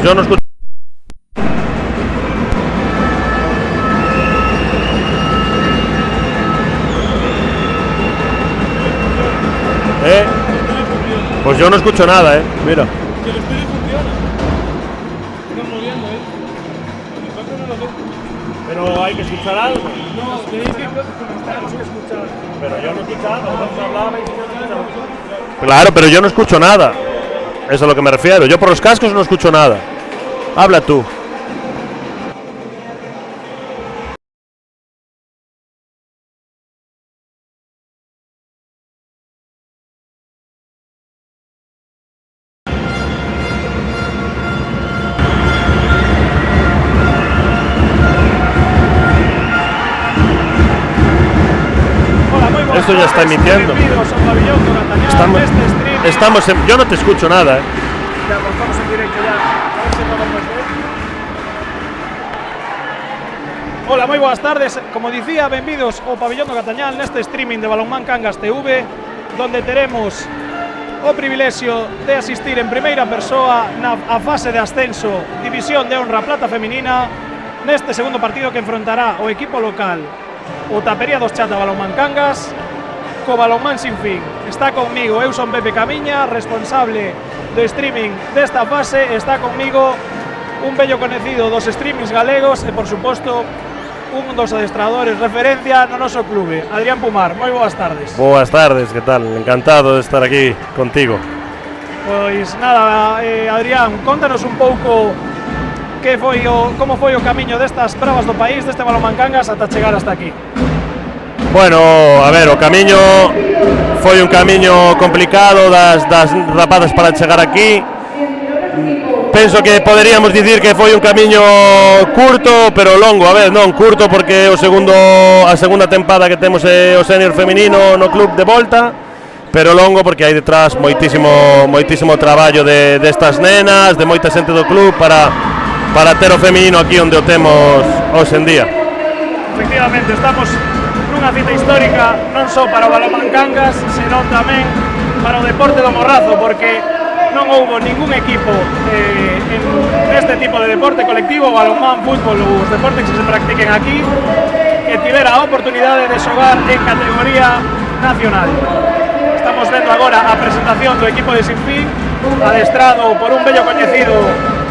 Pues yo no escucho. Pues yo no escucho nada, mira. Que el estudio funciona. Están moviendo, no lo sé. Pero hay que escuchar algo. No, tenéis que escuchar. Pero yo no escuchaba, vosotros hablabais y yo no escuchaba. Claro, pero yo no escucho nada. Eso es a lo que me refiero. Yo por los cascos no escucho nada. Habla tú. Esto ya está emitiendo. Estamos en, yo no te escucho nada. Ya, pues estamos en directo ya. A ver si podemos ver. Hola, moi boas tardes. Como dicía, benvidos ao Pabillón do Gatañal neste streaming de Balonmán Cangas TV, donde teremos o privilexio de asistir en primeira persoa na fase de ascenso División de Honra Plata Feminina neste segundo partido que enfrontará o equipo local o Tapería dos Chata Balonmán Cangas co Balonmán Sin Fin. Está conmigo, eu son Pepe Camiña, responsable do streaming desta fase. Está conmigo un vello conhecido dos streamings galegos e, por suposto, un dos adestradores referencia no noso clube, Adrián Pumar. Moi boas tardes. Boas tardes, que tal? Encantado de estar aquí contigo. Pois nada, Adrián, contanos un pouco como foi o camiño destas probas do país, deste Balonmán Cangas, ata chegar hasta aquí. Bueno, a ver, o camiño foi un camiño complicado das rapazas para chegar aquí. Penso que poderíamos dicir que foi un camiño curto, pero longo. A ver, non curto porque a segunda tempada que temos é o senior feminino no club de volta, pero longo porque hai detrás moitísimo traballo destas nenas, de moita xente do club para ter o feminino aquí onde o temos hoxe en día. Efectivamente, estamos nunha cita histórica non só para o Balonmán Cangas, senón tamén para o deporte do Morrazo, porque non houbo ningún equipo neste tipo de deporte colectivo, balonmán, fútbol ou os deportes que se practiquen aquí, que tivera a oportunidade de xogar en categoría nacional. Estamos vendo agora a presentación do equipo de Sinfín, adestrado por un bello coñecido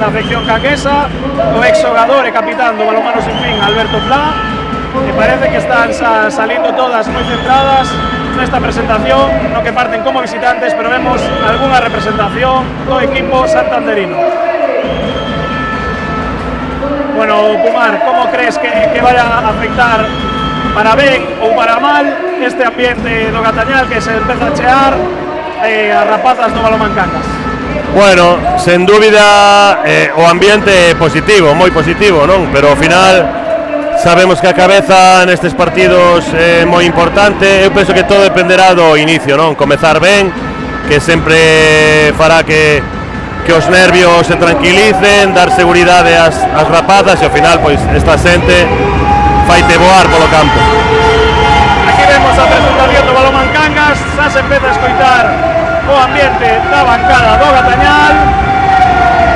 da afección canguesa, o exxogador e capitán do balonmano Sinfín, Alberto Plá. Me parece que están saliendo todas moi centradas nesta presentación, no que parten como visitantes, pero vemos algunha representación do equipo santanderino. Bueno, Pumar, como crees que vaya a afectar para ben ou para mal este ambiente do Gatañal que se empeza a chear as rapazas do Balonmán Cangas? Bueno, sen dúbida o ambiente é positivo, moi positivo, non? Pero ao final sabemos que a cabeza nestes partidos é moi importante. Eu penso que todo dependerá do inicio, non? Comezar ben, que sempre fará que os nervios se tranquilicen, dar seguridade ás rapazas e ao final, pois, esta xente faite voar polo campo. Aquí vemos a presentación do Balonmán Cangas, xa se empeza a escoitar o ambiente da bancada do Gatañal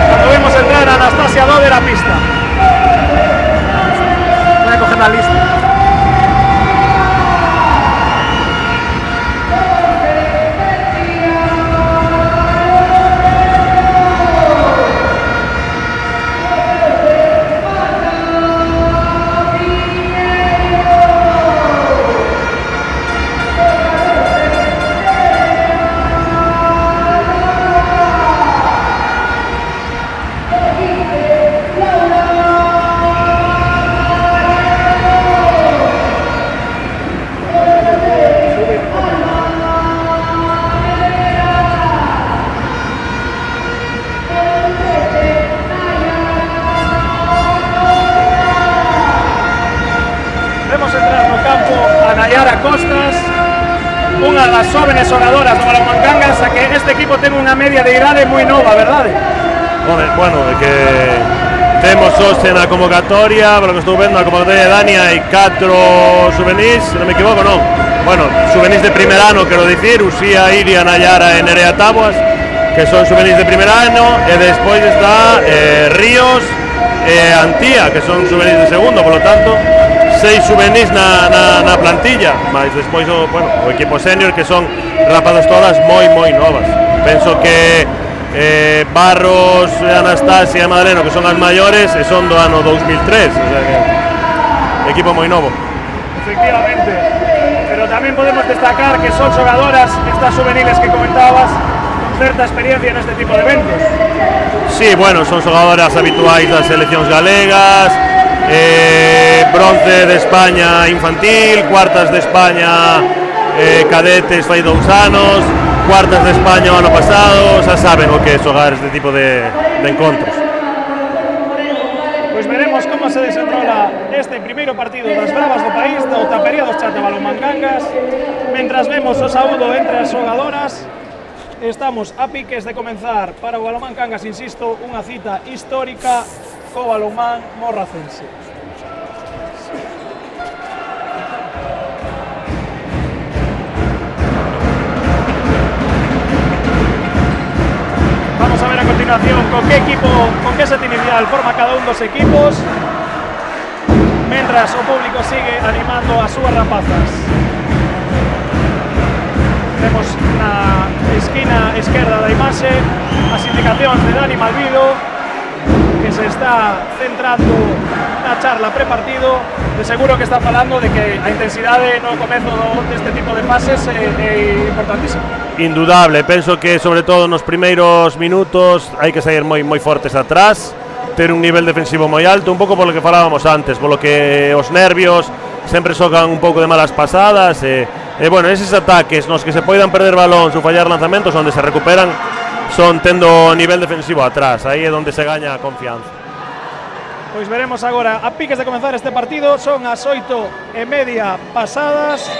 cando vemos entrar a Anastasia Doder a pista. Voy a coger la lista. Unha das jóvenes xogadoras do Balonmán Cangas, a que este equipo ten unha media de idade moi nova, verdade? Bueno, é que temos hoxe na convocatoria, polo que estou vendo, na convocatoria de Dani hai 4 juvenís, se non me equivoco, non? Bueno, juvenís de primer ano, quero dicir, Uxía, Iria, Nayara e Nerea Taboas, que son xuvenis de primer ano, e despois está Ríos e Antía, que son xuvenis de segundo, polo tanto 6 xuvenis na plantilla, mas despois o equipo senior, que son rapazas todas moi novas. Penso que Barros, Anastasia e Madaleno, que son as maiores, e son do ano 2003, o sea que equipo moi novo. Efectivamente, pero tamén podemos destacar que son xogadoras, estas juveniles que comentabas, con certa experiencia neste tipo de eventos. Sí, bueno, son xogadoras habituais das seleccións galegas, bronce de España infantil, cuartas de España cadetes fai 2 anos, cuartas de España o ano pasado, xa saben o que é xogar este tipo de encontros. Pois veremos como se desenrola este primeiro partido das bravas do país, do Tapería dos Chata Balonmán Cangas. Mentras vemos o saúdo entre as xogadoras, estamos a piques de comenzar para o Balonmán Cangas, insisto, unha cita histórica co balonmán morracense. Vamos a ver a continuación con que set inicial forma cada un dos equipos, mentras o público sigue animando as súas rapazas. Vemos na esquina esquerda da imaxe as indicacións de Dani Malvido, que se está centrando na charla prepartido. De seguro que está falando de que a intensidade no comezo deste tipo de fases é importantísima. Indudable, penso que sobre todo nos primeiros minutos hai que sair moi fortes atrás, ter un nivel defensivo moi alto, un pouco polo que falábamos antes, polo que os nervios sempre xogan un pouco de malas pasadas e bueno, eses ataques nos que se poidan perder balóns ou fallar lanzamentos, onde se recuperan son tendo nivel defensivo atrás, aí é onde se gaña a confianza. Pois veremos agora, a piques de comenzar este partido, son as 8:30 pasadas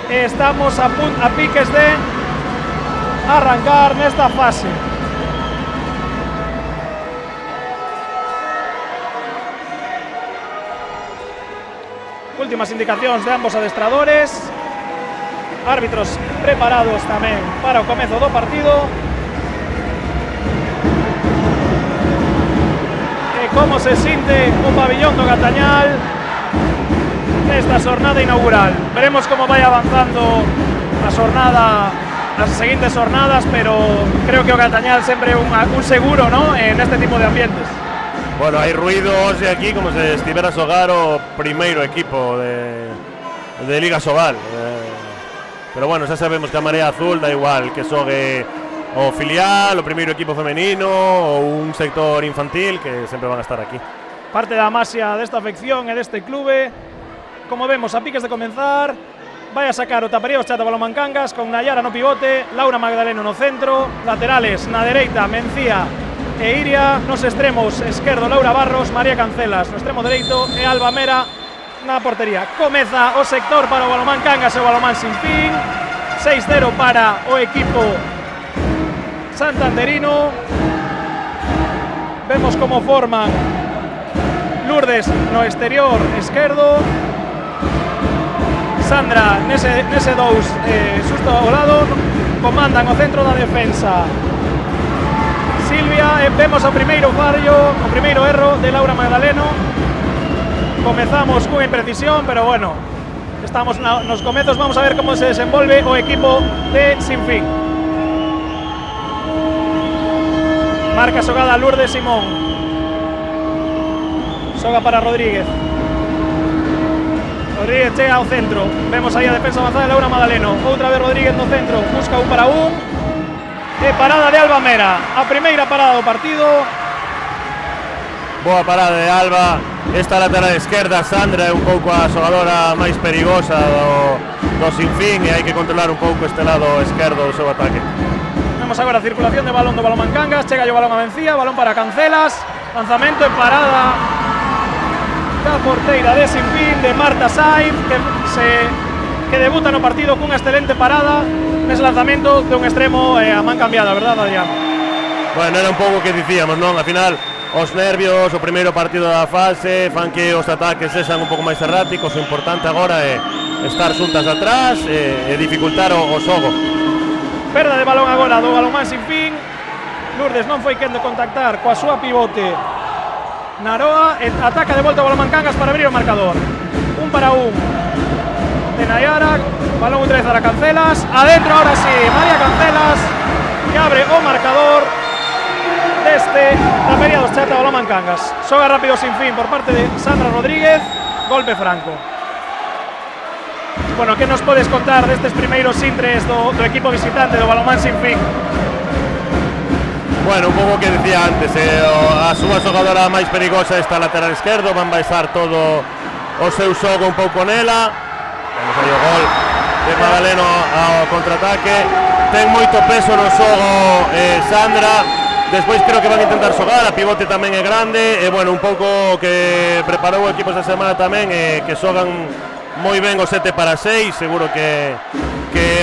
e estamos a piques de arrancar nesta fase. Últimas indicacións de ambos adestradores, árbitros preparados tamén para o comezo do partido. Como se sinte o pabillón do Gatañal nesta xornada inaugural. Veremos como vai avanzando a xornada, as seguintes xornadas, pero creo que o Gatañal sempre é un seguro, ¿no?, neste tipo de ambientes. Bueno, hai ruido hoxe aquí como se estivera a xogar o primeiro equipo de Liga Sobal, pero bueno, xa sabemos que a Marea Azul da igual que xogue o filial, o primeiro equipo femenino ou un sector infantil, que sempre van a estar aquí. Parte da masia desta afección e deste clube. Como vemos, a piques de comenzar, vai a sacar o Tapería os Chata Balonmán Cangas con Nayara no pivote, Laura Magdaleno no centro, laterales na dereita Mencía e Iria, nos extremos esquerdo Laura Barros, María Cancelas no extremo dereito e Alba Mera na portería. Comeza o sector para o Balonmán Cangas e o Balonmán Sin Fin, 6-0 para o equipo santanderino. Vemos como forman Lourdes no exterior esquerdo, Sandra nese 2 xusto ao lado, comandan o centro da defensa Silvia, e vemos o primeiro fallo, o primeiro erro de Laura Magdaleno. Comezamos cunha imprecisión, pero bueno, estamos nos comezos, vamos a ver como se desenvolve o equipo de Sinfín. Marca xogada Lourdes Simón. Xoga para Rodríguez. Rodríguez chega ao centro. Vemos aí a defensa avanzada de Laura Magdaleno. Outra vez Rodríguez no centro. Busca 1 para 1. E parada de Alba Mera. A primeira parada do partido. Boa parada de Alba. Esta lateral esquerda, Sandra, é un pouco a xogadora máis perigosa do Sinfín, e hai que controlar un pouco este lado esquerdo do seu ataque. Vemos agora a circulación de balón do Balonmán Cangas, chega o balón a Mencía, balón para Cancelas, lanzamento e parada da porteira de Sinfín, de Marta Sainz, que debuta no partido cunha excelente parada nese lanzamento de un extremo a man cambiada, verdad, Adrián? Bueno, era un pouco o que dicíamos, non? Al final, os nervios, o primeiro partido da fase, fan que os ataques sexan un pouco máis erráticos. O importante agora é estar xuntas atrás e dificultar o xogo. Perda de balón agora do Balonmán Sinfín, Lourdes non foi quen de contactar coa súa pivote Naroa, ataca de volta o balón Cangas para abrir o marcador. 1 para 1 de Nayara, balón outra vez a Cancelas, adentro ahora sí, María Cancelas, que abre o marcador deste Tapería dos Chata, balón Cangas. Xoga rápido sin fin por parte de Sandra Rodríguez, golpe franco. Bueno, que nos podes contar destes primeiros intres do equipo visitante do Balonmán Sin Fin? Bueno, un pouco que decía antes, a súa xogadora máis perigosa esta lateral esquerdo, van baixar todo o seu xogo un pouco nela. Vamos aí o gol de Madaleno ao contraataque. Ten moito peso no xogo Sandra. Despois creo que van a intentar xogar, a pivote tamén é grande. E bueno, un pouco que preparou o equipo esta semana tamén, que xogan moi ben o 7 para 6. Seguro que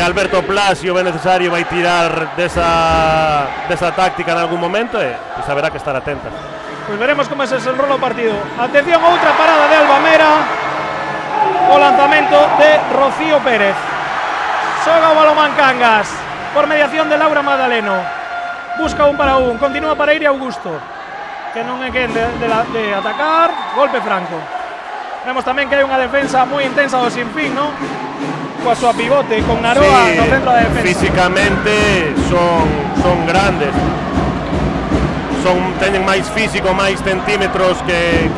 Alberto Plasio ve necesario, vai tirar desa táctica en algún momento e pues haberá que estar atenta. Pues veremos como se desenrola o partido. Atención, outra parada de Alba Mera. O lanzamento de Rocío Pérez. Xoga o balón Cangas por mediación de Laura Madaleno. Busca 1 para 1. Continúa para Iria Augusto, que non é quen de atacar. Golpe franco. Vemos tamén que hai unha defensa moi intensa do Sin Fin, non? Coa súa pivote, con Naroa no centro da defensa. Físicamente son grandes. Teñen máis físico, máis centímetros que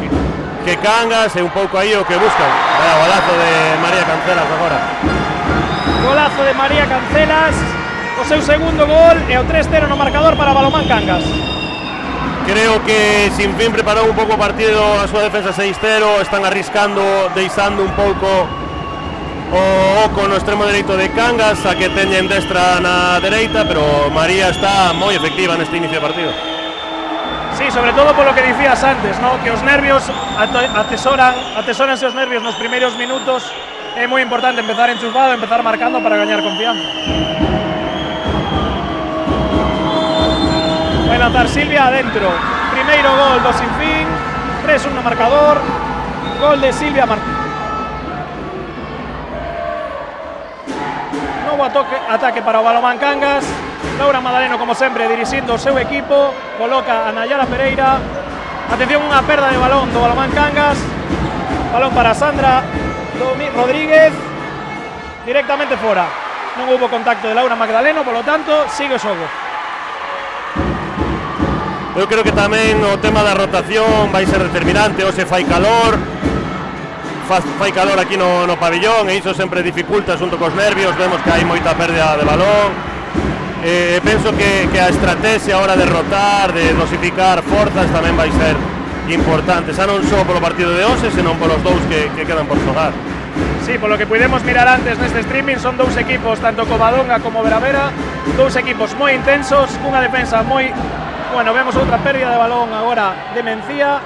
Cangas, e un pouco aí o que buscan. Vaya golazo de María Cancelas agora. Golazo de María Cancelas, o seu segundo gol e o 3-0 no marcador para Balonmán Cangas. Creo que Sin Fin preparou un pouco o partido, a súa defensa 6-0, están arriscando, deixando un pouco o oco no extremo dereito de Cangas, a que teñen destra na dereita, pero María está moi efectiva neste inicio de partido. Sí, sobre todo polo que dicías antes, ¿no? Que os nervios atesóranse os nervios nos primeiros minutos. É moi importante empezar enchufado, empezar marcando para gañar confianza. Vai lanzar Silvia adentro. Primeiro gol do Sin Fin, 3-1 no marcador. Gol de Silvia Martín. Novo ataque para o Balonmán Cangas. Laura Madaleno, como sempre, dirixindo o seu equipo. Coloca a Nayara Pereira. Atención, unha perda de balón do Balonmán Cangas. Balón para Sandra Rodríguez. Directamente fora. Non houbo contacto de Laura Magdaleno, polo tanto, sigue o xogo. Eu creo que tamén o tema da rotación vai ser determinante. Hoxe fai calor aquí no pabillón, e iso sempre dificulta xunto cos nervios. Vemos que hai moita pérdida de balón. Penso que a estrategia a hora de rotar, de dosificar forzas, tamén vai ser importante, xa non só polo partido de hoxe, senón polos dous que quedan por xogar. Sí, polo que pudemos mirar antes neste streaming, son dous equipos, tanto Covadonga como Veravera, dous equipos moi intensos, cunha defensa moi... Bueno, vemos outra pérdida de balón agora de Mencía,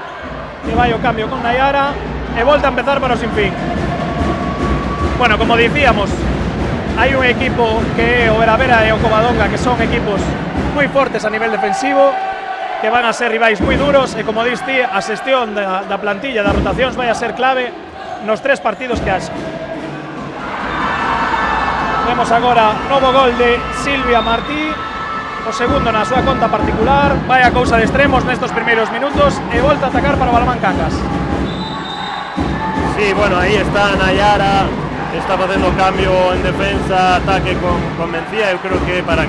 que vai o cambio con Nayara, e volta a empezar para o Sin Fin. Bueno, como dicíamos, hai un equipo que é o Veravera e o Covadonga, que son equipos moi fortes a nivel defensivo, que van a ser rivais moi duros, e como dis ti, a xestión da plantilla, das rotacións, vai a ser clave nos 3 partidos que haxa. Vemos agora novo gol de Silvia Martí, o segundo na súa conta particular. Vai a cousa de extremos nestos primeiros minutos e volta a atacar para o Balonmán Cangas. Sí, bueno, aí está Nayara, está facendo cambio en defensa, ataque con Mencía. Eu creo que para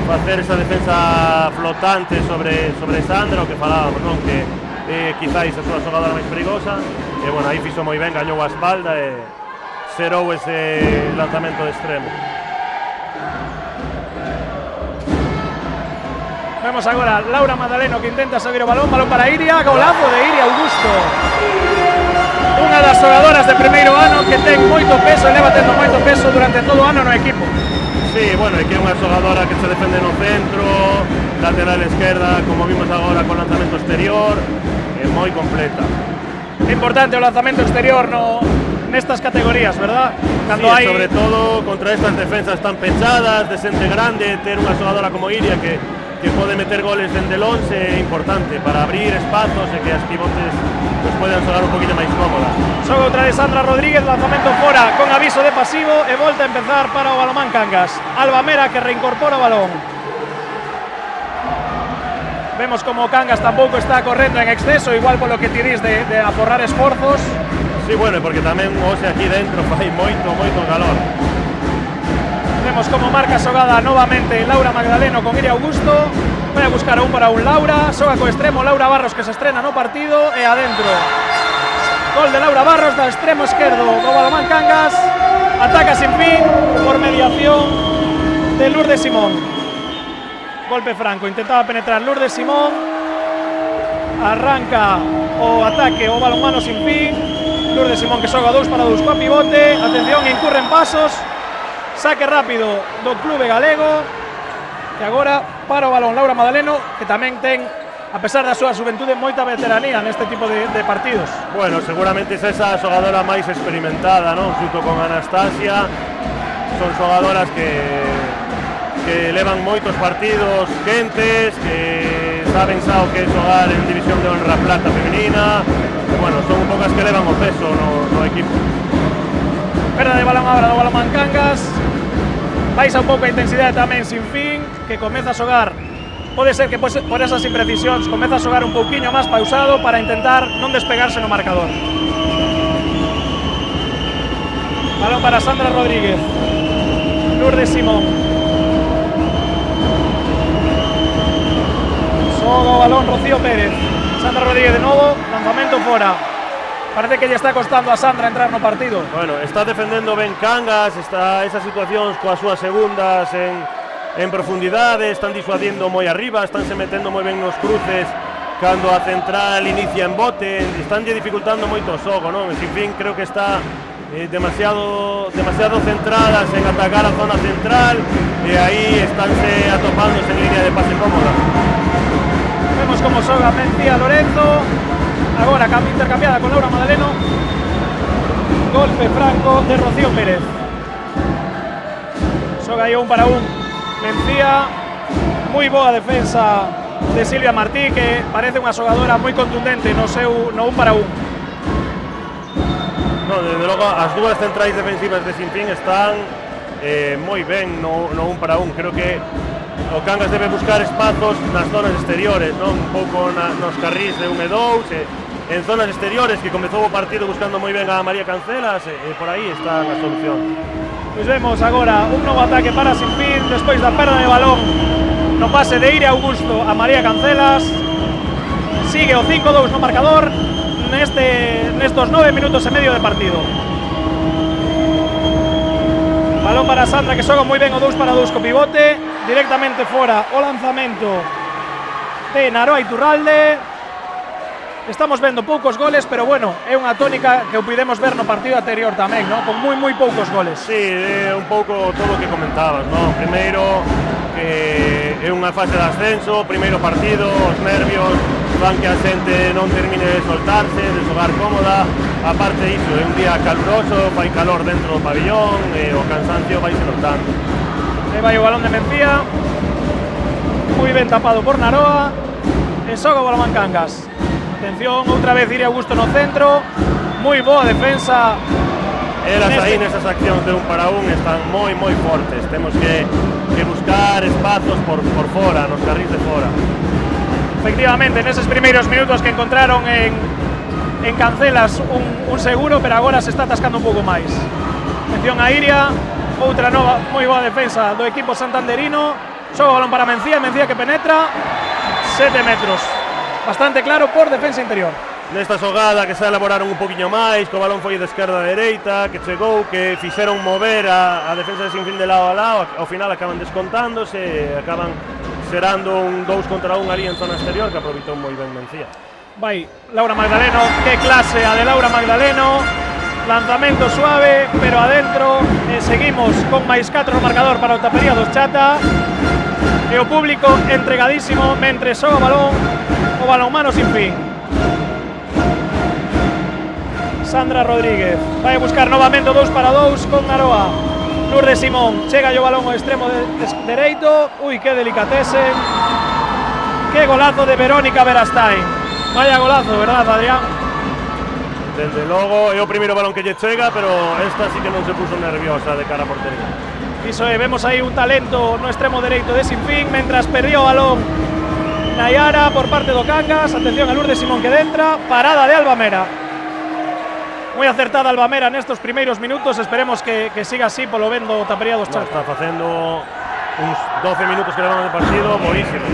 facer esa defensa flotante sobre Sandra, o que falábamos, non? Que quizáis a súa xogadora máis perigosa, e bueno, aí fixo moi ben, gañou a espalda e serou ese lanzamento de extremo. Vemos agora Laura Madaleno, que intenta seguir o balón para Iria, golazo de Iria Augusto. Unha das xogadoras de primeiro ano que ten moito peso e leva tendo moito peso durante todo o ano no equipo. Sí, bueno, é que é unha xogadora que se defende no centro, lateral esquerda, como vimos agora con lanzamento exterior, é moi completa. É importante o lanzamento exterior nestas categorías, verdad? Cando sí, hai... sobre todo contra estas defensas tan pechadas, de xente grande, ter unha xogadora como Iria que pode meter goles dende el 11 é importante para abrir espazos e que as pivotes pues poden xogar un poquinho máis cómodas. Xoga outra de Sandra Rodríguez, lanzamento fora con aviso de pasivo e volta a empezar para o Balonmán Cangas. Alba Mera, que reincorpora o balón. Vemos como Cangas tampouco está correndo en exceso, igual polo que ti dis de aforrar esforzos. Sí, bueno, porque tamén hoxe aquí dentro fai moito calor. Vemos como marca xogada novamente Laura Magdaleno con Iria Augusto. Vai a buscar a un para un Laura, xoga co extremo Laura Barros que se estrena no partido e adentro. Gol de Laura Barros da extremo esquerdo do Balomán Cangas. Ataca sin fin por mediación de Lourdes Simón. Golpe franco, intentaba penetrar Lourdes Simón. Arranca o ataque o balonmano sin fin. Lourdes Simón que xoga 2 para 2 coa pivote. Atención, incurren pasos. Saque rápido do clube galego. E agora para o balón Laura Magdaleno, que tamén ten, a pesar da súa xuventude, moita veteranía neste tipo de partidos. Bueno, seguramente é esa xogadora máis experimentada, non? Junto con Anastasia. Son xogadoras que levan moitos partidos quentes, que saben xa o que é xogar en División de Honra Plata femenina. Bueno, son poucas que levan o peso no equipo. Perda de balón agora do Balomán Cangas. Baixa un pouco a intensidade tamén sin fin, que comeza a xogar. Pode ser que por esas imprecisións comeza a xogar un pouquiño máis pausado para intentar non despegarse no marcador. Balón para Sandra Rodríguez. Lourdes Simón. Xoga o balón Rocío Pérez. Sandra Rodríguez de novo, lanzamento fora. Parece que lle está costando a Sandra entrar no partido. Bueno, está defendendo ben Cangas, está esas situacións coas súas segundas en profundidade, están disuadindo moi arriba, estánse metendo moi ben nos cruces cando a central inicia en bote, estánlle dificultando moito o xogo, non? En fin, creo que está demasiado centradas en atacar a zona central e aí estánse atopándose en línea de pase cómoda. Vemos como xoga Mencía Lorenzo. Agora intercambiada con Laura Magdaleno. Golpe franco de Rocío Pérez. Xoga aí 1 para 1 Mencía. Moi boa defensa de Silvia Martí, que parece unha xogadora moi contundente no 1 para 1. No, desde logo as dúas centrais defensivas de Sinfín están moi ben no 1 para 1. Creo que o Cangas debe buscar espazos nas zonas exteriores, non? Un pouco nos carrís de 1 e 2, en zonas exteriores, que comezou o partido buscando moi ben a María Cancelas, e por aí está a solución. Pois vemos agora un novo ataque para Sinfín despois da perda de balón no pase de Iria Augusto a María Cancelas. Sigue o 5-2 no marcador nestos 9 minutos e medio de partido. Balón para Sandra, que xoga moi ben o 2 para 2 co pivote. Directamente fora o lanzamento de Naroa Iturralde. Estamos vendo poucos goles, pero bueno, é unha tónica que o pudemos ver no partido anterior tamén, ¿no? Con moi poucos goles. Sí, é un pouco todo o que comentabas, ¿no? Primeiro, que é unha fase de ascenso, primeiro partido, os nervios fan que a xente non termine de soltarse, de xogar cómoda. Aparte iso, é un día caluroso, fai calor dentro do pabillón, e o cansancio vai se notando. E vai o balón de Mencía, moi ben tapado por Naroa, e xoga o Balomán Cangas. Atención, outra vez Iria Augusto no centro, moi boa defensa. Elas aí nesas accións de 1 para 1 están moi fortes. Temos que buscar espazos por fora, nos carrís de fora. Efectivamente, neses primeiros minutos que encontraron en Cancelas un seguro, pero agora se está atascando un pouco máis. Atención a Iria, outra nova moi boa defensa do equipo santanderino. Xoga o balón para Mencía, Mencía que penetra 7 metros. Bastante claro por defensa interior. Nesta xogada que se elaboraron un poquinho máis, que o balón foi de esquerda a dereita, que chegou, que fixeron mover a defensa de Sinfín de lado a lado, ao final acaban descontándose, acaban xerando un 2 contra 1 ali en zona exterior, que aproveitou moi ben Mencía. Vai Laura Magdaleno, que clase a de Laura Magdaleno. Lanzamento suave, pero adentro. Seguimos con máis 4 no marcador para o Tapería dos Chata. E o público entregadísimo mentre xoga o balonmano Sinfín. Sandra Rodríguez vai a buscar novamente o 2 para 2 con Naroa. Lourdes Simón chega o balón ao extremo dereito. Ui, que delicatesen. Que golazo de Verónica Verastain. Vaya golazo, verdad, Adrián? Desde logo é o primeiro balón que lle chega, pero esta sí que non se puso nerviosa de cara a portería. Iso é, vemos aí un talento no extremo dereito de Sinfín, mentras perdía o balón Nayara por parte do Cangas. Atención a Lourdes Simón que entra. Parada de Albamera. Moi acertada Albamera nestos primeiros minutos. Esperemos que siga así polo vendo tapería dos Charcos. Está facendo uns 12 minutos que levan de partido, boísimo.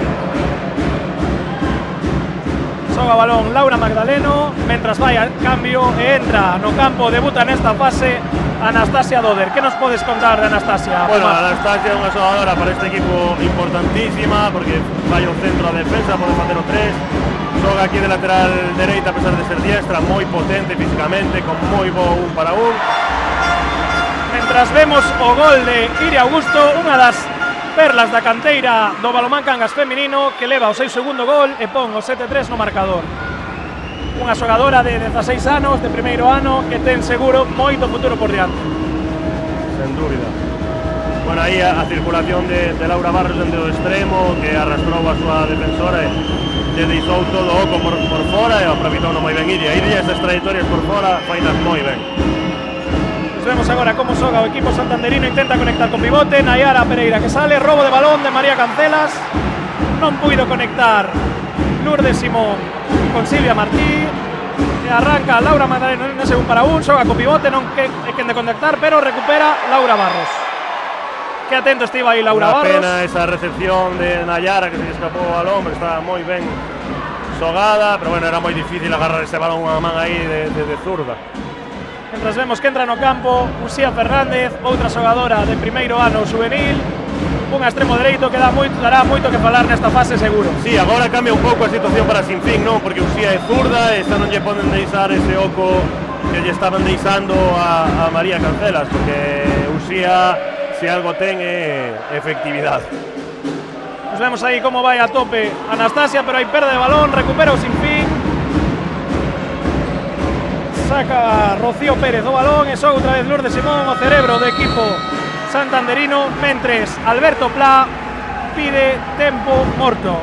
Xoga balón Laura Magdaleno, mentras vai a cambio e entra no campo, debuta nesta fase Anastasia Doder. Que nos podes contar de Anastasia? Bueno, Anastasia é unha xogadora para este equipo importantísima porque vai ao centro a defensa, pode facer o 3. Xoga aquí de lateral dereita a pesar de ser diestra, moi potente físicamente, con moi bo 1 para 1. Mentras vemos o gol de Iria Augusto, unha das perlas da canteira do balonmán Cangas feminino, que leva o seu segundo gol e pon o 7-3 no marcador. Unha xogadora de 16 anos, de primeiro ano, que ten seguro moito futuro por diante. Sen dúbida. Bueno, aí a circulación de Laura Barros dende o extremo, que arrastrou a súa defensora e lle deixou todo o oco por fora e aproveitou moi ben Iria. Iria esas trayectorias por fora fainas moi ben. Vemos agora como xoga o equipo santanderino, intenta conectar con pivote, Nayara Pereira que sale, robo de balón de María Cancelas, non puido conectar Lourdes Simón con Silvia Martí, e arranca Laura Magdaleno nese 1 para 1, xoga con pivote, non é quen de conectar, pero recupera Laura Barros. Que atento estiva aí Laura Barros. Unha pena esa recepción de Nayara que se escapou o balón, pero está moi ben xogada, pero bueno, era moi difícil agarrar ese balón unha man aí de zurda. Mentras vemos que entra no campo Uxía Fernández, outra xogadora de primeiro ano juvenil, un extremo dereito que dará moito que falar nesta fase seguro. Sí, agora cambia un pouco a situación para Sinfín, non? Porque Uxía é zurda e esta non lle poden deixar ese oco que lle estaban deixando a María Cancelas, porque Uxía, se algo ten, é efectividade. Nos vemos aí como vai a tope Anastasia, pero hai perda de balón, recupera o Sinfín. Saca Rocío Pérez o balón e xoga outra vez Lourdes Simón, o cerebro do equipo santanderino, mentres Alberto Pla pide tempo morto.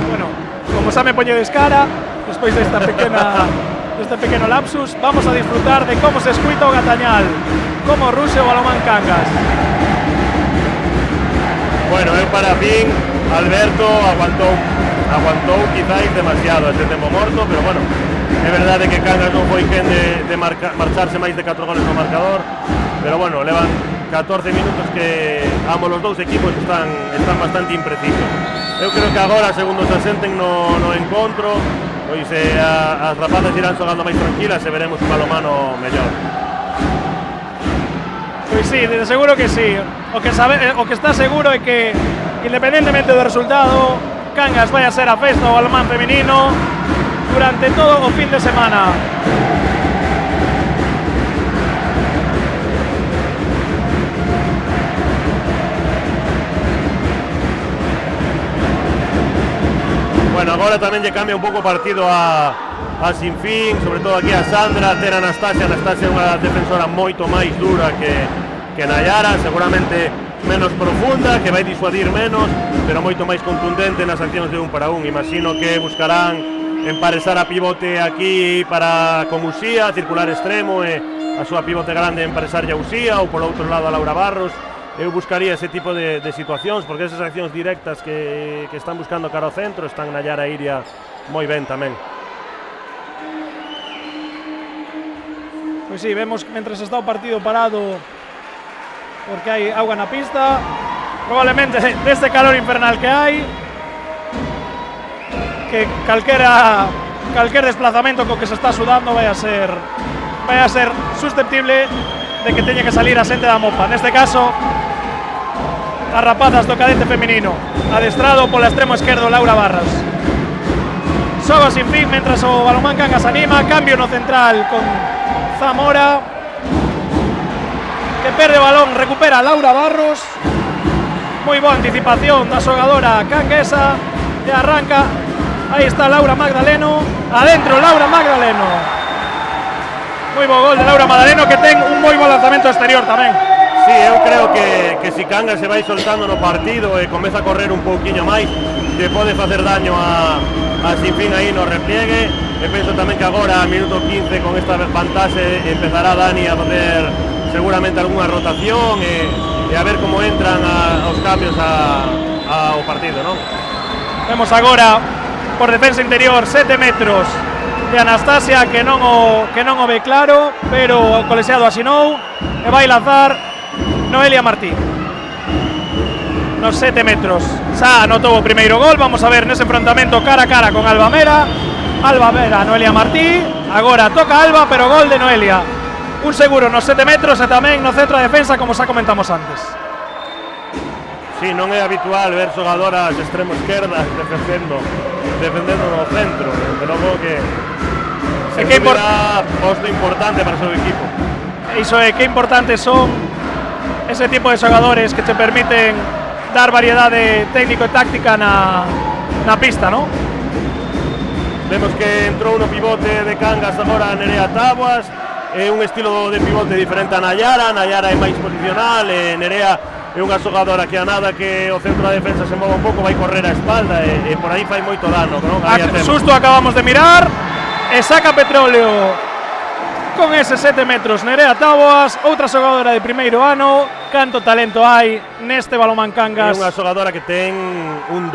Bueno, como xa me poño descara despois deste pequeno lapsus, vamos a disfrutar de como se escuita o Gatañal, como ruxe o balonmán Cangas. Bueno, eu para min Alberto aguantou quizáis demasiado este tempo morto, pero bueno, é verdade que Cangas non foi quen de marcharse máis de 4 goles no marcador, pero bueno, levan 14 minutos que ambos os dous equipos están bastante imprecisos. Eu creo que agora, segundo se asenten no encontro, pois as rapazas irán xogando máis tranquilas e veremos un balonmano mellor. Pois sí, de seguro que sí. O que está seguro é que, independentemente do resultado, Cangas vai a ser a festa do balonmán feminino durante todo o fin de semana. Bueno, agora tamén lle cambia un pouco o partido a Sinfín, sobre todo aquí a Sandra, ter a Anastasia é unha defensora moito máis dura que Nayara, seguramente menos profunda, que vai disuadir menos, pero moito máis contundente nas accións de 1 para 1. Imagino que buscarán emparexar a pivote aquí para con Uxía, circular extremo e a súa pivote grande emparexar a Uxía ou por outro lado a Laura Barros. Eu buscaría ese tipo de situacións, porque esas accións directas que están buscando cara ao centro están Nayara e Iria moi ben tamén. Pois sí, vemos que mentres está o partido parado porque hai auga na pista, probablemente deste calor infernal que hai, que calquer desplazamento co que se está sudando vai a ser susceptible de que teña que salir a xente da mopa. Neste caso, as rapazas do cadete feminino, adestrado pola extremo esquerdo Laura Barras. Xoga sin fin mentras o balonmán Cangas anima, cambio no central con Zamora, que perde o balón, recupera Laura Barros. Moi boa anticipación da xogadora canguesa e arranca. Aí está Laura Magdaleno, adentro Laura Magdaleno. Moi bo gol de Laura Magdaleno, que ten un moi bo lanzamento exterior tamén. Sí, eu creo que si Cangas se vai soltando no partido e comeza a correr un pouquiño máis, que pode facer daño a Sinfín aí no repliegue. E penso tamén que agora, a minuto 15, con esta vantaxe, empezará Dani a facer seguramente algunha rotación e a ver como entran os cambios ao partido, non? Vemos agora por defensa interior 7 metros de Anastasia que non o ve claro, pero o colexiado asinou e vai lanzar Noelia Martí. Nos 7 metros xa anotou o primeiro gol. Vamos a ver nese enfrontamento cara a cara con Alba Mera. Alba Mera, Noelia Martí. Agora toca Alba, pero gol de Noelia. Un seguro nos 7 metros e tamén no centro de defensa, como xa comentamos antes. Sí, non é habitual ver xogadoras extremo esquerdas defendendo no centro. De logo que posto importante para o seu equipo. Iso é que importantes son ese tipo de xogadores que te permiten dar variedade técnico e táctica na pista, ¿no? Vemos que entrou no pivote de Cangas agora Nerea Taboas. É un estilo de pivote diferente a Nayara. Nayara é máis posicional e Nerea é unha xogadora que a nada que o centro da defensa se mova un pouco vai correr a espalda e por aí fai moito dano, non? Susto acabamos de mirar e saca petróleo con ese 7 metros Nerea Taboas, outra xogadora de primeiro ano. Canto talento hai neste Balonmán Cangas. É unha xogadora que ten un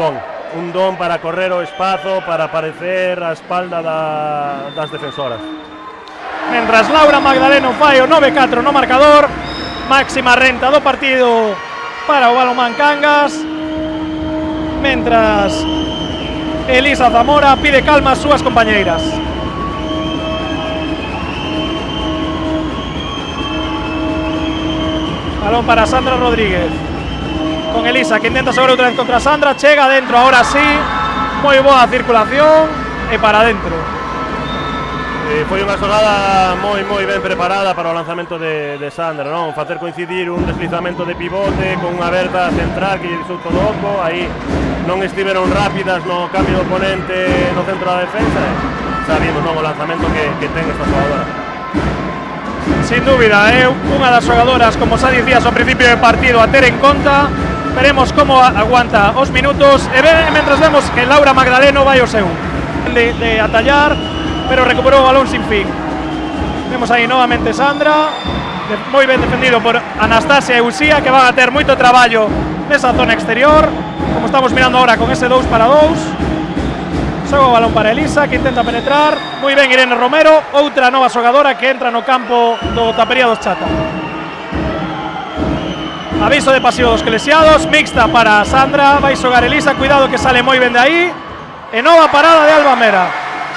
don para correr o espazo, para aparecer a espalda das defensoras. Mentras Laura Magdaleno fai o 9-4 no marcador, máxima renta do partido para o Balonmán Cangas. Mentras Elisa Zamora pide calma ás súas compañeiras. Balón para Sandra Rodríguez. Con Elisa que intenta xogar outra vez contra Sandra. Chega dentro, ahora sí. Moi boa circulación e para dentro. Foi unha xogada moi ben preparada para o lanzamento de Sandra, non? Facer coincidir un deslizamento de pivote con unha aberta central que lle disou todo oco. Aí non estiveron rápidas no cambio do oponente no centro da defensa. Sabimos, non, o lanzamento que ten esta xogadora. Sin dúbida, é unha das xogadoras, como xa dicías ao principio do partido, a ter en conta. Veremos como aguanta os minutos e mentras vemos que Laura Magdaleno vai o seu de atallar, pero recuperou o balón Sinfín. Vemos aí novamente Sandra, moi ben defendido por Anastasia e Uxía, que van a ter moito traballo nesa zona exterior, como estamos mirando ahora con ese 2 para 2. Xoga o balón para Elisa, que intenta penetrar. Moi ben Irene Romero, outra nova xogadora que entra no campo do Tapería dos Chata. Aviso de pasivo dos colexiados, mixta para Sandra, vai xogar Elisa, cuidado que sale moi ben de aí. E nova parada de Alba Mera.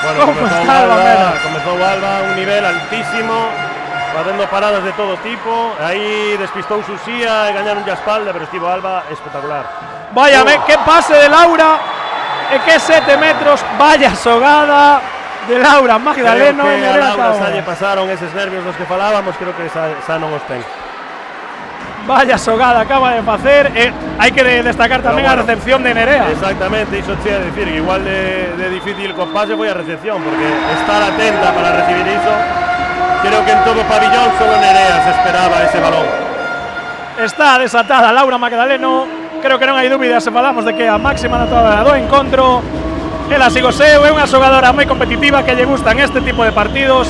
Bueno, comezou Alba un nivel altísimo, facendo paradas de todo tipo. Aí despistou Uxía e gañaron a espalda, pero estivo Alba espectacular. Vaya, que pase de Laura. E que 7 metros, vaya xogada de Laura Magdaleno. Creo que a Laura xa lle pasaron eses nervios dos que falábamos, creo que xa non os ten. Vaya xogada acaba de facer e hai que destacar tamén a recepción de Nerea. Exactamente, iso che a decir, igual de difícil co pase foi a recepción, porque estar atenta para recibir iso, creo que en todo o pabillón solo Nerea se esperaba ese balón. Está desatada Laura Magdaleno. Creo que non hai dúbida se falamos de que a máxima notadora do encontro. Ela sigo seu, é unha xogadora moi competitiva que lle gustan este tipo de partidos.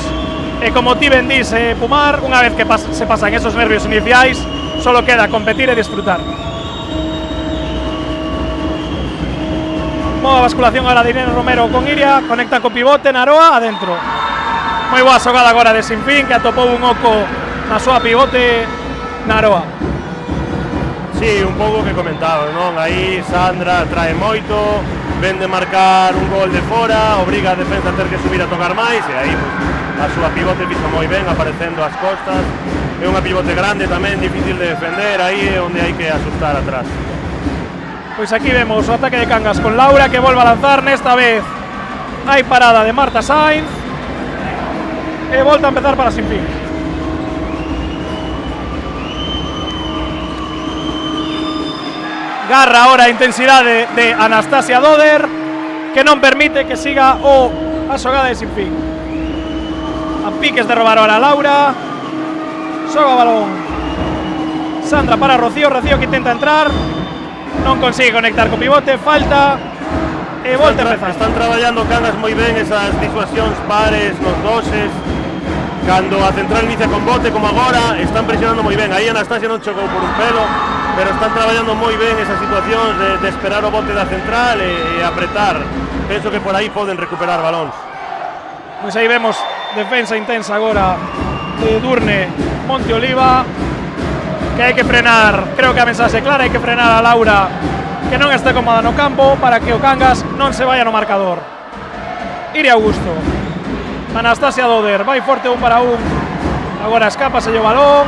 E como ti ben dis, Pumar, unha vez que se pasan esos nervios iniciais, solo queda competir e disfrutar. Moda basculación agora de Irene Romero con Iria, conecta co pivote, Naroa, adentro. Moi boa xogada agora de Sinfín, que atopou un oco na súa pivote, Naroa. Sí, un pouco que comentaba, non? Aí Sandra trae moito, ven de marcar un gol de fora, obriga a defensa a ter que subir a tocar máis, e aí a súa pivote fixo moi ben, aparecendo ás costas. É unha pivote grande tamén, difícil de defender, aí é onde hai que asustar atrás. Pois aquí vemos o ataque de Cangas con Laura, que volve a lanzar, nesta vez hai parada de Marta Sainz e volta a empezar para Sinfín. Garra ahora a intensidade de Anastasia Doder, que non permite que siga a xogada de Sinfín. A piques de robar ahora a Laura. Xoga o balón Sandra para Rocío, Rocío que intenta entrar, non consigue conectar co pivote, falta e volta a empezar. Están traballando Cangas moi ben esas disuasións pares nos doses. Cando a central inicia con bote como agora, están presionando moi ben. Aí Anastasia non chocou por un pelo, pero están traballando moi ben esas situacións de esperar o bote da central e apretar. Penso que por aí poden recuperar balóns. Pois aí vemos defensa intensa agora de Edurne Monte Oliva, que hai que frenar, creo que a mensaxe clara, hai que frenar a Laura que non este cómoda no campo para que o Cangas non se vaya no marcador. Iria Augusto, Anastasia Doder, vai forte 1 para 1, agora escapase o balón,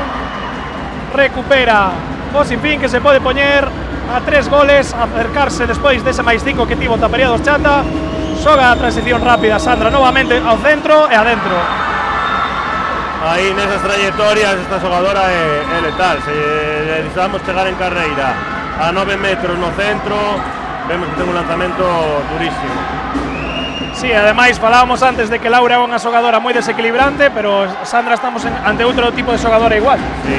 recupera o Sinfín que se pode poñer a 3 goles, acercarse despois dese máis 5 que tivo Tapería dos Chata. Xoga a transición rápida Sandra novamente ao centro e adentro. Aí nesas trayectorias esta xogadora é letal. Se necesitamos chegar en carreira a 9 metros no centro, vemos que ten un lanzamento durísimo. Sí, ademais falábamos antes de que Laura é unha xogadora moi desequilibrante, pero Sandra estamos ante outro tipo de xogadora igual. Sí.